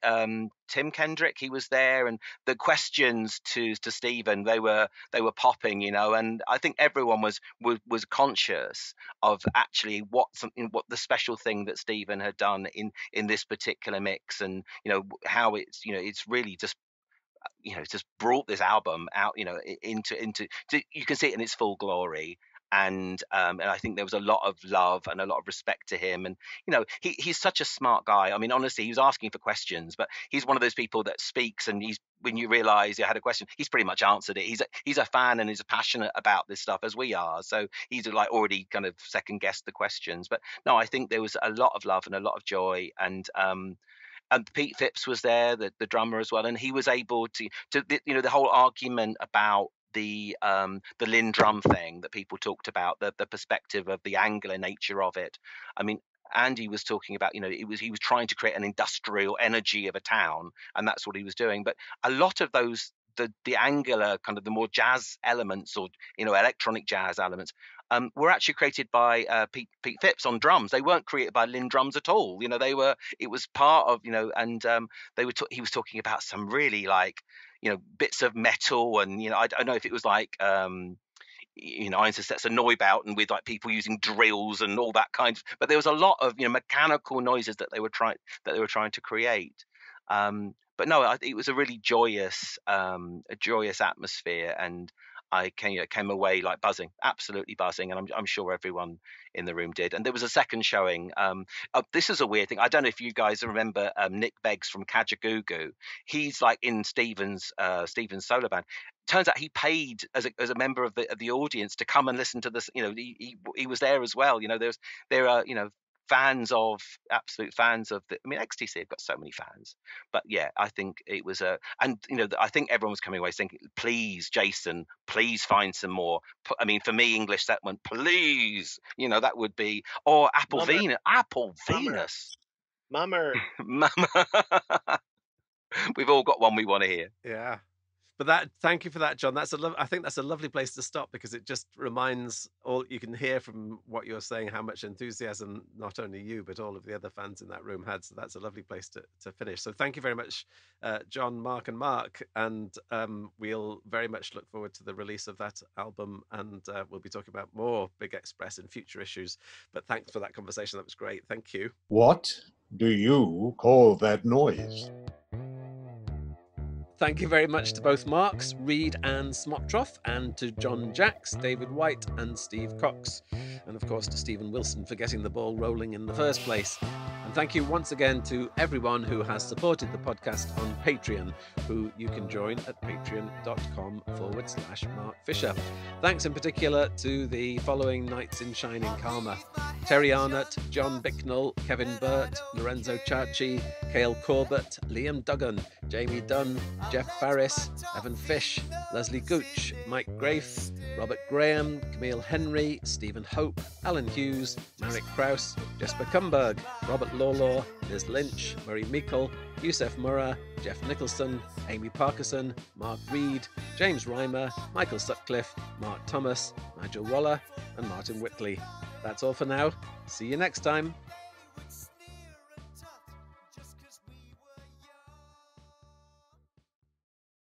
Tim Kendrick, he was there, and the questions to Stephen, they were popping, and I think everyone was conscious of actually what the special thing that Stephen had done in this particular mix, and how it's really just brought this album out, into you can see it in its full glory. And I think there was a lot of love and a lot of respect to him. And he's such a smart guy. I mean, honestly, he was asking for questions, but he's one of those people that speaks, and when you realize you had a question, he's pretty much answered it. He's a fan, and he's passionate about this stuff as we are. So he's like already kind of second guessed the questions. But no, I think there was a lot of love and a lot of joy. And Pete Phipps was there, the drummer as well, and he was able to the whole argument about the Lynn drum thing that people talked about, the perspective of the angular nature of it. I mean, Andy was talking about, he was trying to create an industrial energy of a town, and that's what he was doing. But a lot of those, the angular kind of the more jazz elements, or electronic jazz elements, were actually created by Pete Phipps on drums. They weren't created by Lynn drums at all. It was part of, and he was talking about some really bits of metal, and I don't know if it was like Einsatzsets a Neubauten with like people using drills and all that kind of, but there was a lot of mechanical noises that they were trying to create. But no, it was a really joyous atmosphere, and I came away like buzzing, absolutely buzzing, and I'm sure everyone in the room did. And there was a second showing. This is a weird thing. I don't know if you guys remember Nick Beggs from Kajagoogoo. He's like in Stephen's solo band. Turns out he paid as a member of the audience to come and listen to this. He was there as well. There are absolute fans of XTC have got so many fans. But yeah, I think it was I think everyone was coming away thinking, please, Jason, please find some more. I mean, for me, English Settlement, please, that would be, or Apple Venus. Mama. We've all got one we want to hear. Yeah. But thank you for that, John. I think that's a lovely place to stop, because it just reminds you can hear from what you're saying how much enthusiasm not only you but all of the other fans in that room had. So that's a lovely place to finish. So thank you very much, John, Mark, and Mark. And we'll very much look forward to the release of that album, and we'll be talking about more Big Express in future issues. But thanks for that conversation. That was great. Thank you. What do you call that noise? Thank you very much to both Marks, Reed and Smotroff, and to Jon Jacques, David White and Steve Cox, and of course to Stephen Wilson for getting the ball rolling in the first place. And thank you once again to everyone who has supported the podcast on Patreon, who you can join at patreon.com/Mark Fisher. Thanks in particular to the following Knights in Shining Karma: Terry Arnott, John Bicknell, Kevin Burt, Lorenzo Ciacci, Cale Corbett, Liam Duggan, Jamie Dunn, Jeff Farris, Evan Fish, Leslie Gooch, Mike Grafe, Robert Graham, Camille Henry, Stephen Hope, Alan Hughes, Marek Kraus, Jesper Kumberg, Robert Lawlaw, Liz Lynch, Murray Meikle, Youssef Murrah, Jeff Nicholson, Amy Parkinson, Mark Reed, James Reimer, Michael Sutcliffe, Mark Thomas, Nigel Waller, and Martin Whitley. That's all for now. See you next time.